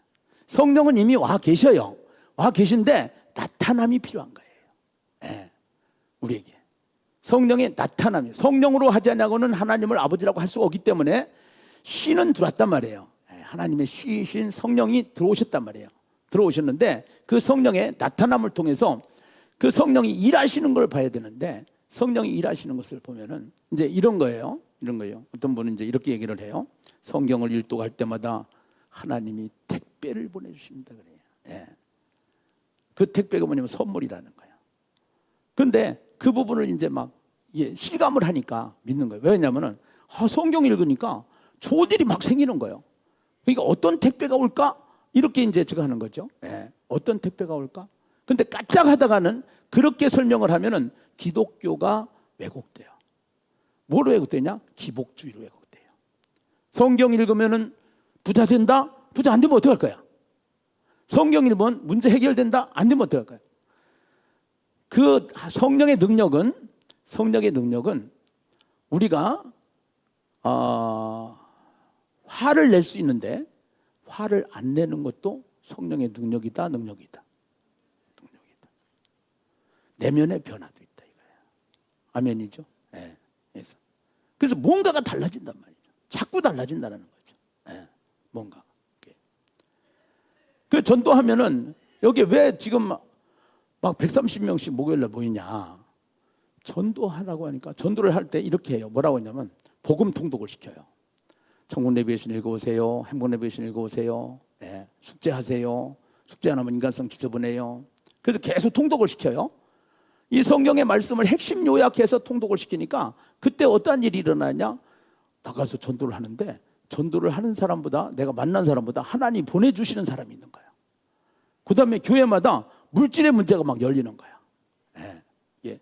성령은 이미 와 계셔요. 와 계신데 나타남이 필요한 거예요. 예. 우리에게 성령의 나타남이, 성령으로 하지 않냐고는 하나님을 아버지라고 할 수가 없기 때문에 씨는 들어왔단 말이에요. 하나님의 씨이신 성령이 들어오셨단 말이에요. 들어오셨는데 그 성령의 나타남을 통해서 그 성령이 일하시는 걸 봐야 되는데, 성령이 일하시는 것을 보면은 이제 이런 거예요. 이런 거예요. 어떤 분은 이제 이렇게 얘기를 해요. 성경을 읽도할 때마다 하나님이 택배를 보내주십니다. 그래요. 예. 그 택배가 뭐냐면 선물이라는 거예요. 그런데 그 부분을 이제 막 실감을 하니까 믿는 거예요. 왜냐면은 성경 읽으니까 좋은 일이 막 생기는 거예요. 그러니까 어떤 택배가 올까? 이렇게 이제 제가 하는 거죠. 예. 어떤 택배가 올까? 근데 깜짝 하다가는 그렇게 설명을 하면은 기독교가 왜곡돼요. 뭐로 왜곡되냐? 기복주의로 왜곡돼요. 성경 읽으면은 부자 된다? 부자 안 되면 어떡할 거야? 성경 읽으면 문제 해결된다? 안 되면 어떡할 거야? 그 성령의 능력은 우리가 화를 낼 수 있는데 화를 안 내는 것도 성령의 능력이다. 내면의 변화도 있다 이거예요. 아멘이죠? 네. 그래서 뭔가가 달라진단 말이죠. 자꾸 달라진다는 거죠. 네. 뭔가. 그 전도하면은 여기 왜 지금 막 130명씩 목요일날 모이냐? 전도하라고 하니까 전도를 할 때 이렇게 해요. 뭐라고 하냐면 복음 통독을 시켜요. 천국 내비게이션 읽어오세요. 행복 내비게이션 읽어오세요. 네. 숙제하세요. 숙제 안 하면 인간성 지저분해요. 그래서 계속 통독을 시켜요. 이 성경의 말씀을 핵심 요약해서 통독을 시키니까 그때 어떤 일이 일어나냐? 나가서 전도를 하는데 전도를 하는 사람보다, 내가 만난 사람보다 하나님 보내주시는 사람이 있는 거야. 그 다음에 교회마다 물질의 문제가 막 열리는 거야. 예.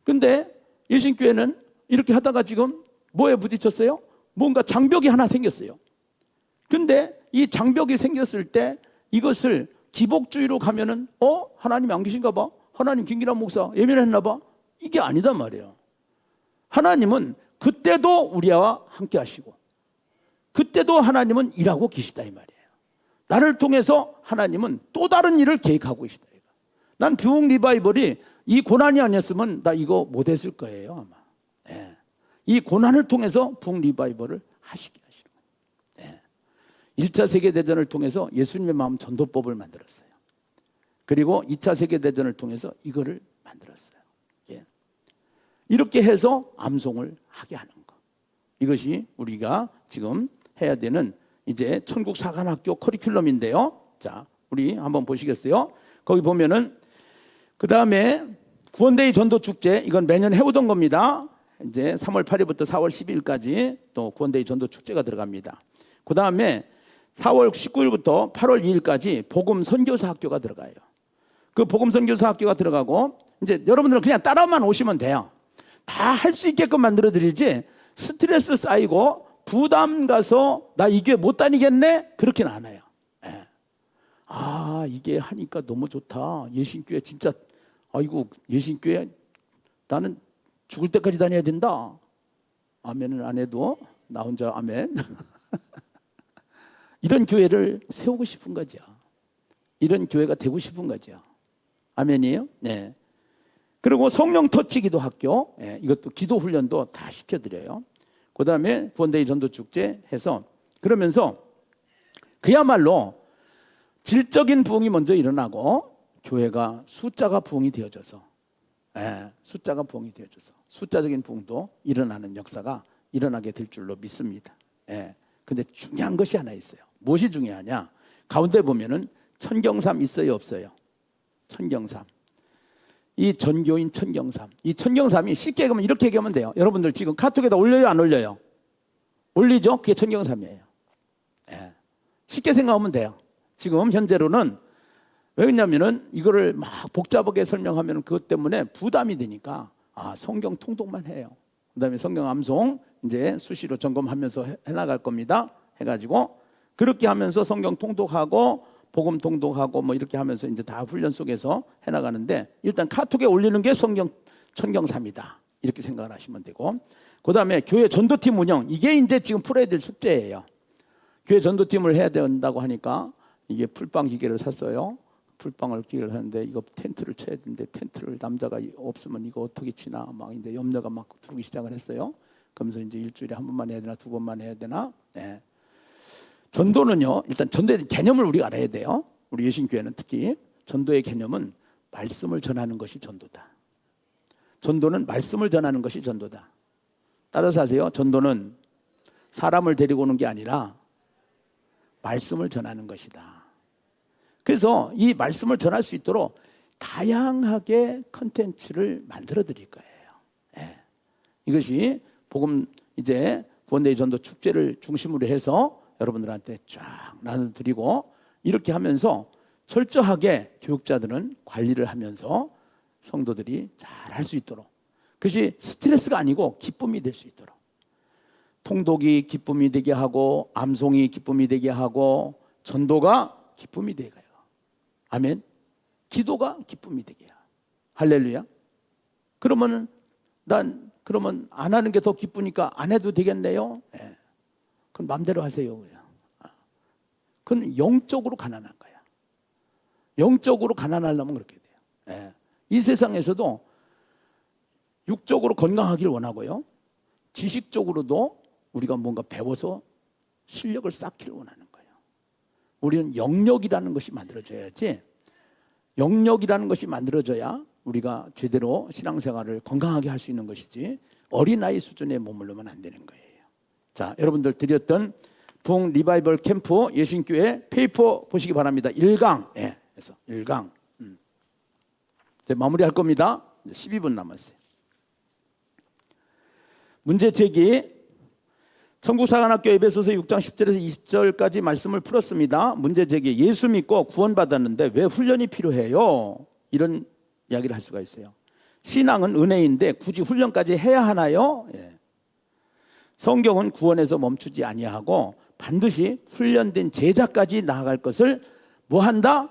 근데 예신교회는 이렇게 하다가 지금 뭐에 부딪혔어요? 뭔가 장벽이 하나 생겼어요. 근데 이 장벽이 생겼을 때 이것을 기복주의로 가면은 하나님이 안 계신가 봐. 하나님 김기란 목사 예민했나 봐. 이게 아니단 말이에요. 하나님은 그때도 우리와 함께 하시고 그때도 하나님은 일하고 계시다 이 말이에요. 나를 통해서 하나님은 또 다른 일을 계획하고 계시다. 난 부흥 리바이벌이 이 고난이 아니었으면 나 이거 못했을 거예요 아마. 예. 이 고난을 통해서 부흥 리바이벌을 하시게 하시는 거예요. 예. 1차 세계대전을 통해서 예수님의 마음 전도법을 만들었어요. 그리고 2차 세계대전을 통해서 이거를 만들었어요. 예. 이렇게 해서 암송을 하게 하는 거. 이것이 우리가 지금 해야 되는 이제 천국 사관학교 커리큘럼인데요. 자, 우리 한번 보시겠어요? 거기 보면은 그 다음에 구원데이 전도축제, 이건 매년 해오던 겁니다. 이제 3월 8일부터 4월 10일까지 또 구원데이 전도축제가 들어갑니다. 그 다음에 4월 19일부터 8월 2일까지 복음 선교사 학교가 들어가요. 그 복음선교사 학교가 들어가고 이제 여러분들은 그냥 따라만 오시면 돼요. 다 할 수 있게끔 만들어 드리지 스트레스 쌓이고 부담 가서 나 이 교회 못 다니겠네 그렇게는 안 해요. 예. 아 이게 하니까 너무 좋다. 예신교회 진짜 아이고 예신교회 나는 죽을 때까지 다녀야 된다. 아멘은 안 해도 나 혼자 아멘. 이런 교회를 세우고 싶은 거죠. 이런 교회가 되고 싶은 거죠. 아멘이에요? 네. 그리고 성령 터치 기도 학교, 예, 이것도 기도 훈련도 다 시켜드려요. 그 다음에 구원데이 전도 축제 해서 그러면서 그야말로 질적인 부흥이 먼저 일어나고 교회가 숫자가 부흥이 되어져서, 예, 숫자가 부흥이 되어져서 숫자적인 부흥도 일어나는 역사가 일어나게 될 줄로 믿습니다. 예. 근데 중요한 것이 하나 있어요. 무엇이 중요하냐? 가운데 보면은 천경삼 있어요, 없어요? 천경삼. 이 전교인 천경삼. 이 천경삼이 쉽게 얘기하면 이렇게 얘기하면 돼요. 여러분들 지금 카톡에다 올려요, 안 올려요? 올리죠? 그게 천경삼이에요. 예. 쉽게 생각하면 돼요. 지금 현재로는 왜 그러냐면은 이거를 막 복잡하게 설명하면 그것 때문에 부담이 되니까 성경 통독만 해요. 그 다음에 성경 암송 이제 수시로 점검하면서 해나갈 겁니다. 해가지고 그렇게 하면서 성경 통독하고 복음 통독하고 뭐 이렇게 하면서 이제 다 훈련 속에서 해나가는데 일단 카톡에 올리는 게 성경 천경삼이다 이렇게 생각을 하시면 되고 그 다음에 교회 전도팀 운영 이게 이제 지금 풀어야 될 숙제예요. 교회 전도팀을 해야 된다고 하니까 이게 풀빵 기계를 샀어요. 풀빵을 기계를 하는데 이거 텐트를 쳐야 되는데 텐트를 남자가 없으면 이거 어떻게 치나 막 이제 염려가 막 들기 시작을 했어요. 그러면서 이제 일주일에 한 번만 해야 되나 두 번만 해야 되나. 네. 전도는요. 일단 전도의 개념을 우리가 알아야 돼요. 우리 예신교회는 특히 전도의 개념은 말씀을 전하는 것이 전도다. 전도는 말씀을 전하는 것이 전도다. 따라서 하세요. 전도는 사람을 데리고 오는 게 아니라 말씀을 전하는 것이다. 그래서 이 말씀을 전할 수 있도록 다양하게 컨텐츠를 만들어 드릴 거예요. 예. 이것이 복음 이제 구원데이 전도 축제를 중심으로 해서 여러분들한테 쫙 나눠드리고 이렇게 하면서 철저하게 교육자들은 관리를 하면서 성도들이 잘 할 수 있도록 그것이 스트레스가 아니고 기쁨이 될 수 있도록 통독이 기쁨이 되게 하고 암송이 기쁨이 되게 하고 전도가 기쁨이 되게 해요. 아멘. 기도가 기쁨이 되게 해요. 할렐루야. 그러면 안 하는 게 더 기쁘니까 안 해도 되겠네요. 네. 그건 마음대로 하세요. 그건 영적으로 가난한 거야. 영적으로 가난하려면 그렇게 돼요. 네. 이 세상에서도 육적으로 건강하길 원하고요. 지식적으로도 우리가 뭔가 배워서 실력을 쌓기를 원하는 거예요. 우리는 영역이라는 것이 만들어져야지 영역이라는 것이 만들어져야 우리가 제대로 신앙생활을 건강하게 할 수 있는 것이지 어린아이 수준에 머물러면 안 되는 거예요. 자, 여러분들 드렸던 부흥 리바이벌 캠프 예신교회 페이퍼 보시기 바랍니다. 1강. 예, 그래서 1강. 이제 마무리할 겁니다. 이제 12분 남았어요. 문제 제기. 천국사관학교 에베소서 6장 10절에서 20절까지 말씀을 풀었습니다. 문제 제기. 예수 믿고 구원받았는데 왜 훈련이 필요해요? 이런 이야기를 할 수가 있어요. 신앙은 은혜인데 굳이 훈련까지 해야 하나요? 예. 성경은 구원에서 멈추지 아니하고 반드시 훈련된 제자까지 나아갈 것을 뭐한다?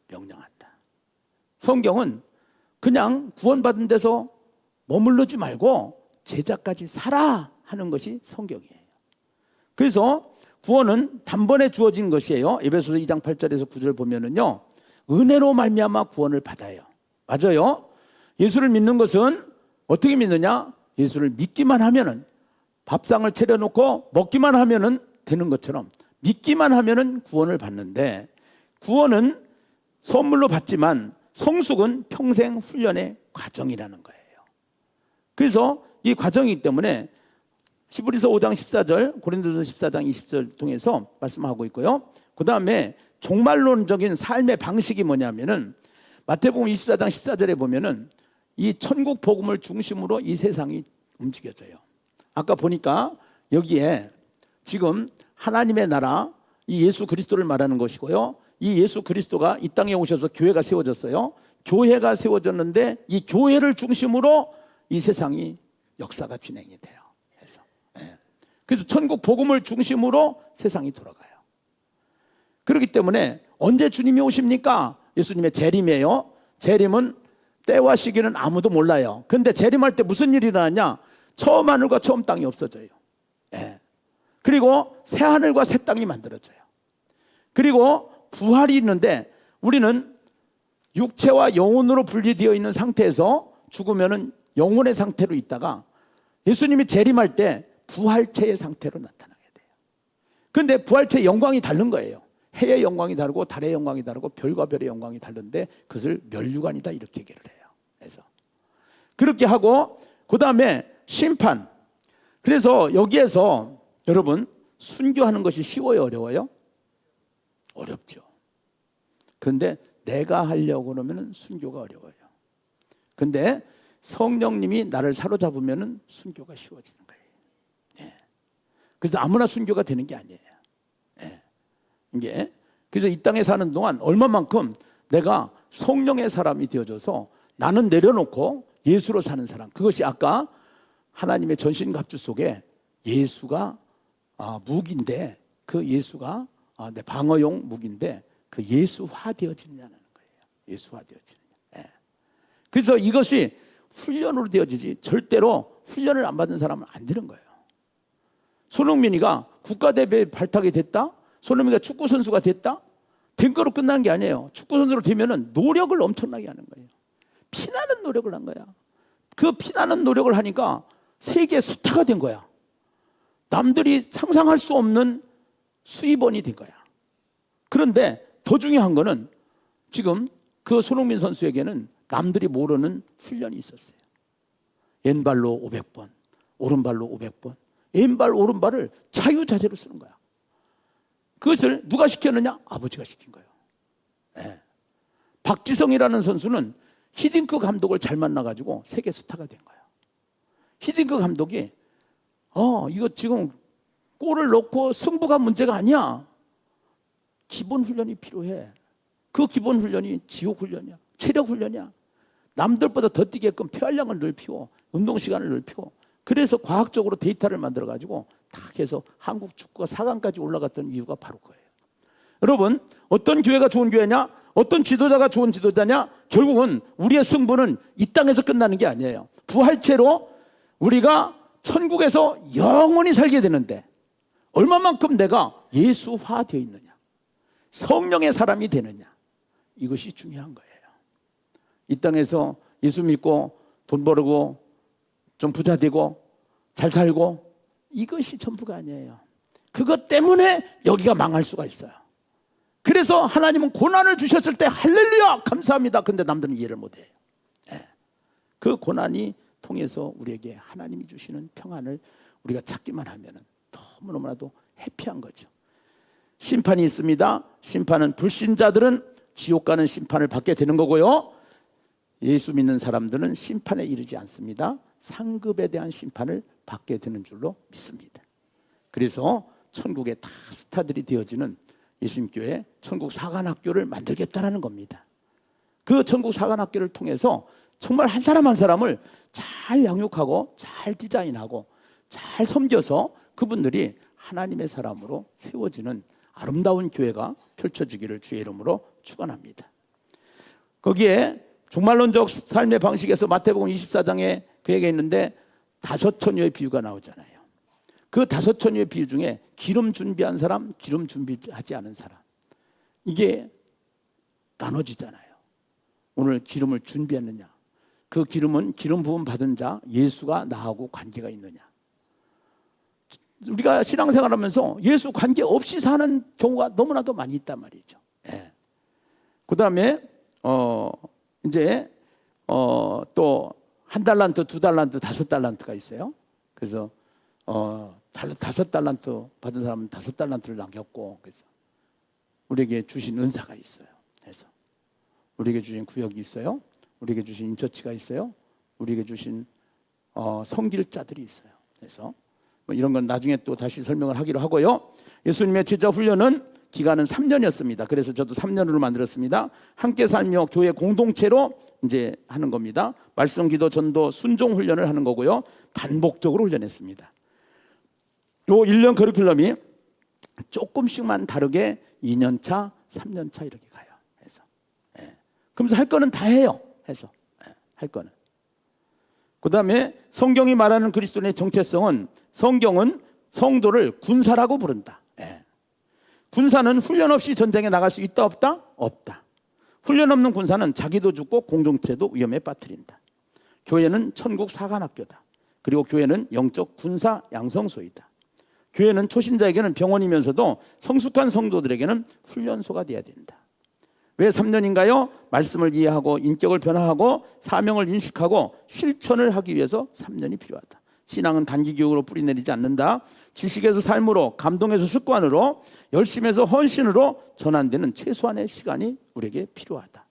명령한다. 성경은 그냥 구원받은 데서 머물르지 말고 제자까지 살아 하는 것이 성경이에요. 그래서 구원은 단번에 주어진 것이에요. 에베소서 2장 8절에서 9절 보면은요, 은혜로 말미암아 구원을 받아요. 맞아요. 예수를 믿는 것은 어떻게 믿느냐? 예수를 믿기만 하면은 밥상을 차려놓고 먹기만 하면은 되는 것처럼 믿기만 하면은 구원을 받는데 구원은 선물로 받지만 성숙은 평생 훈련의 과정이라는 거예요. 그래서 이 과정이기 때문에 히브리서 5장 14절, 고린도서 14장 20절 통해서 말씀하고 있고요. 그 다음에 종말론적인 삶의 방식이 뭐냐면은 마태복음 24장 14절에 보면은 이 천국 복음을 중심으로 이 세상이 움직여져요. 아까 보니까 여기에 지금 하나님의 나라, 이 예수 그리스도를 말하는 것이고요. 이 예수 그리스도가 이 땅에 오셔서 교회가 세워졌어요. 교회가 세워졌는데 이 교회를 중심으로 이 세상이 역사가 진행이 돼요. 그래서 천국 복음을 중심으로 세상이 돌아가요. 그렇기 때문에 언제 주님이 오십니까? 예수님의 재림이에요. 재림은 때와 시기는 아무도 몰라요. 그런데 재림할 때 무슨 일이 일어나냐? 처음 하늘과 처음 땅이 없어져요. 그리고 새 하늘과 새 땅이 만들어져요. 그리고 부활이 있는데 우리는 육체와 영혼으로 분리되어 있는 상태에서 죽으면 영혼의 상태로 있다가 예수님이 재림할 때 부활체의 상태로 나타나게 돼요. 그런데 부활체의 영광이 다른 거예요. 해의 영광이 다르고 달의 영광이 다르고 별과 별의 영광이 다른데 그것을 멸류관이다 이렇게 얘기를 해요. 그래서 그렇게 하고 그 다음에 심판. 그래서 여기에서 여러분 순교하는 것이 쉬워요, 어려워요? 어렵죠. 그런데 내가 하려고 그러면 순교가 어려워요. 그런데 성령님이 나를 사로잡으면 순교가 쉬워지는 거예요. 그래서 아무나 순교가 되는 게 아니에요. 이게 그래서 이 땅에 사는 동안 얼마만큼 내가 성령의 사람이 되어져서 나는 내려놓고 예수로 사는 사람. 그것이 아까 하나님의 전신갑주 속에 예수가 무기인데 그 예수가 내 방어용 무기인데 그 예수화 되어지느냐는 거예요. 예수화 되어지느냐. 그래서 이것이 훈련으로 되어지지 절대로 훈련을 안 받은 사람은 안 되는 거예요. 손흥민이가 국가대회에 발탁이 됐다? 손흥민이가 축구선수가 됐다? 된 거로 끝나는 게 아니에요. 축구선수로 되면은 노력을 엄청나게 하는 거예요. 피나는 노력을 한 거야. 그 피나는 노력을 하니까 세계 스타가 된 거야. 남들이 상상할 수 없는 수입원이 된 거야. 그런데 더 중요한 거는 지금 그 손흥민 선수에게는 남들이 모르는 훈련이 있었어요. 왼발로 500번, 오른발로 500번, 왼발, 오른발을 자유자재로 쓰는 거야. 그것을 누가 시켰느냐? 아버지가 시킨 거예요. 박지성이라는 선수는 히딩크 감독을 잘 만나가지고 세계 스타가 된 거예요. 히딩크 감독이 이거 지금 골을 넣고 승부가 문제가 아니야. 기본 훈련이 필요해. 그 기본 훈련이 지옥 훈련이야. 체력 훈련이야. 남들보다 더 뛰게끔 폐활량을 넓히고 운동 시간을 넓히고 그래서 과학적으로 데이터를 만들어가지고 딱 해서 한국 축구가 4강까지 올라갔던 이유가 바로 그거예요. 여러분 어떤 교회가 좋은 교회냐? 어떤 지도자가 좋은 지도자냐? 결국은 우리의 승부는 이 땅에서 끝나는 게 아니에요. 부활체로 우리가 천국에서 영원히 살게 되는데 얼마만큼 내가 예수화되어 있느냐, 성령의 사람이 되느냐, 이것이 중요한 거예요. 이 땅에서 예수 믿고 돈 벌고 좀 부자 되고 잘 살고 이것이 전부가 아니에요. 그것 때문에 여기가 망할 수가 있어요. 그래서 하나님은 고난을 주셨을 때 할렐루야 감사합니다. 근데 남들은 이해를 못해요. 그 고난이 통해서 우리에게 하나님이 주시는 평안을 우리가 찾기만 하면 너무너무나도 해피한 거죠. 심판이 있습니다. 심판은 불신자들은 지옥 가는 심판을 받게 되는 거고요. 예수 믿는 사람들은 심판에 이르지 않습니다. 상급에 대한 심판을 받게 되는 줄로 믿습니다. 그래서 천국에 다 스타들이 되어지는 예수님교회 천국 사관학교를 만들겠다라는 겁니다. 그 천국 사관학교를 통해서 정말 한 사람 한 사람을 잘 양육하고 잘 디자인하고 잘 섬겨서 그분들이 하나님의 사람으로 세워지는 아름다운 교회가 펼쳐지기를 주의 이름으로 축원합니다. 거기에 종말론적 삶의 방식에서 마태복음 24장에 그 얘기가 있는데 5 처녀의 비유가 나오잖아요. 그 5 처녀의 비유 중에 기름 준비한 사람, 기름 준비하지 않은 사람, 이게 나눠지잖아요. 오늘 기름을 준비했느냐, 그 기름은 기름 부음 받은 자 예수가 나하고 관계가 있느냐. 우리가 신앙생활하면서 예수 관계 없이 사는 경우가 너무나도 많이 있단 말이죠. 그 다음에 이제 또 1달란트, 2달란트, 5달란트가 있어요. 그래서 5달란트 받은 사람은 5달란트를 남겼고, 그래서 우리에게 주신 은사가 있어요. 그래서 우리에게 주신 구역이 있어요. 우리에게 주신 인처치가 있어요. 우리에게 주신 성길자들이 있어요. 그래서 뭐 이런 건 나중에 또 다시 설명을 하기로 하고요. 예수님의 제자 훈련은 기간은 3년이었습니다. 그래서 저도 3년으로 만들었습니다. 함께 살며 교회 공동체로 이제 하는 겁니다. 말씀, 기도, 전도, 순종 훈련을 하는 거고요. 반복적으로 훈련했습니다. 요 1년 커리큘럼이 조금씩만 다르게 2년차, 3년차 이렇게 가요. 해서. 그러면서 할 거는 다 해요. 해서. 할 거는. 그 다음에 성경이 말하는 그리스도인의 정체성은, 성경은 성도를 군사라고 부른다. 군사는 훈련 없이 전쟁에 나갈 수 있다 없다? 없다. 훈련 없는 군사는 자기도 죽고 공동체도 위험에 빠뜨린다. 교회는 천국 사관학교다. 그리고 교회는 영적 군사 양성소이다. 교회는 초신자에게는 병원이면서도 성숙한 성도들에게는 훈련소가 되어야 된다. 왜 3년인가요? 말씀을 이해하고 인격을 변화하고 사명을 인식하고 실천을 하기 위해서 3년이 필요하다. 신앙은 단기 교육으로 뿌리내리지 않는다. 지식에서 삶으로, 감동에서 습관으로, 열심에서 헌신으로 전환되는 최소한의 시간이 우리에게 필요하다.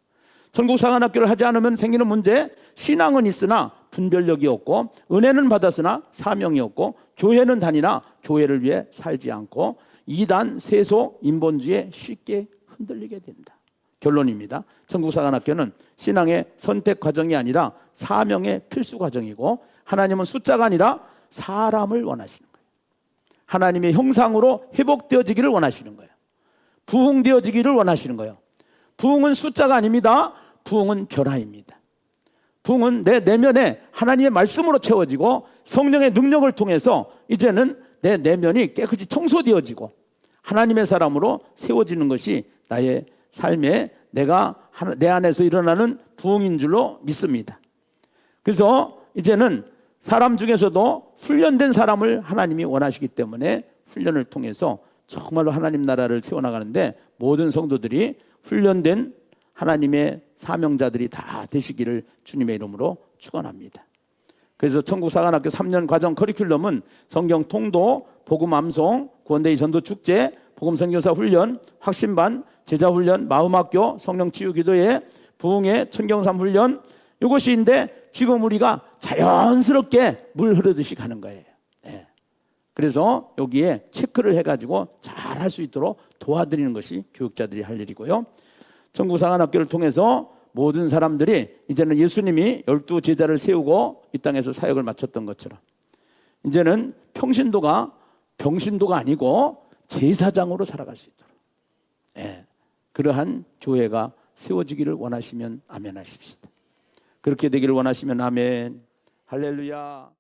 전국사관학교를 하지 않으면 생기는 문제, 신앙은 있으나 분별력이 없고, 은혜는 받았으나 사명이 없고, 교회는 다니나 교회를 위해 살지 않고, 이단, 세속, 인본주의에 쉽게 흔들리게 된다. 결론입니다. 전국사관학교는 신앙의 선택 과정이 아니라 사명의 필수 과정이고, 하나님은 숫자가 아니라 사람을 원하시는 거예요. 하나님의 형상으로 회복되어지기를 원하시는 거예요. 부흥되어지기를 원하시는 거예요. 부흥은 숫자가 아닙니다. 부흥은 변화입니다. 부흥은 내 내면에 하나님의 말씀으로 채워지고 성령의 능력을 통해서 이제는 내 내면이 깨끗이 청소되어지고 하나님의 사람으로 세워지는 것이 나의 삶에 내 안에서 일어나는 부흥인 줄로 믿습니다. 그래서 이제는 사람 중에서도 훈련된 사람을 하나님이 원하시기 때문에 훈련을 통해서 정말로 하나님 나라를 세워나가는데 모든 성도들이 훈련된 하나님의 사명자들이 다 되시기를 주님의 이름으로 축원합니다. 그래서 천국사관학교 3년 과정 커리큘럼은 성경 통도, 복음 암송, 구원대의 전도 축제, 복음 선교사 훈련, 확신반, 제자 훈련, 마음학교, 성령 치유 기도회, 부흥회, 천경삼 훈련, 이것인데 지금 우리가 자연스럽게 물 흐르듯이 가는 거예요. 그래서 여기에 체크를 해가지고 잘 할 수 있도록 도와드리는 것이 교육자들이 할 일이고요. 천국사관학교를 통해서 모든 사람들이 이제는 예수님이 12 제자를 세우고 이 땅에서 사역을 마쳤던 것처럼 이제는 평신도가 병신도가 아니고 제사장으로 살아갈 수 있도록 그러한 교회가 세워지기를 원하시면 아멘 하십시다. 그렇게 되기를 원하시면 아멘. 할렐루야.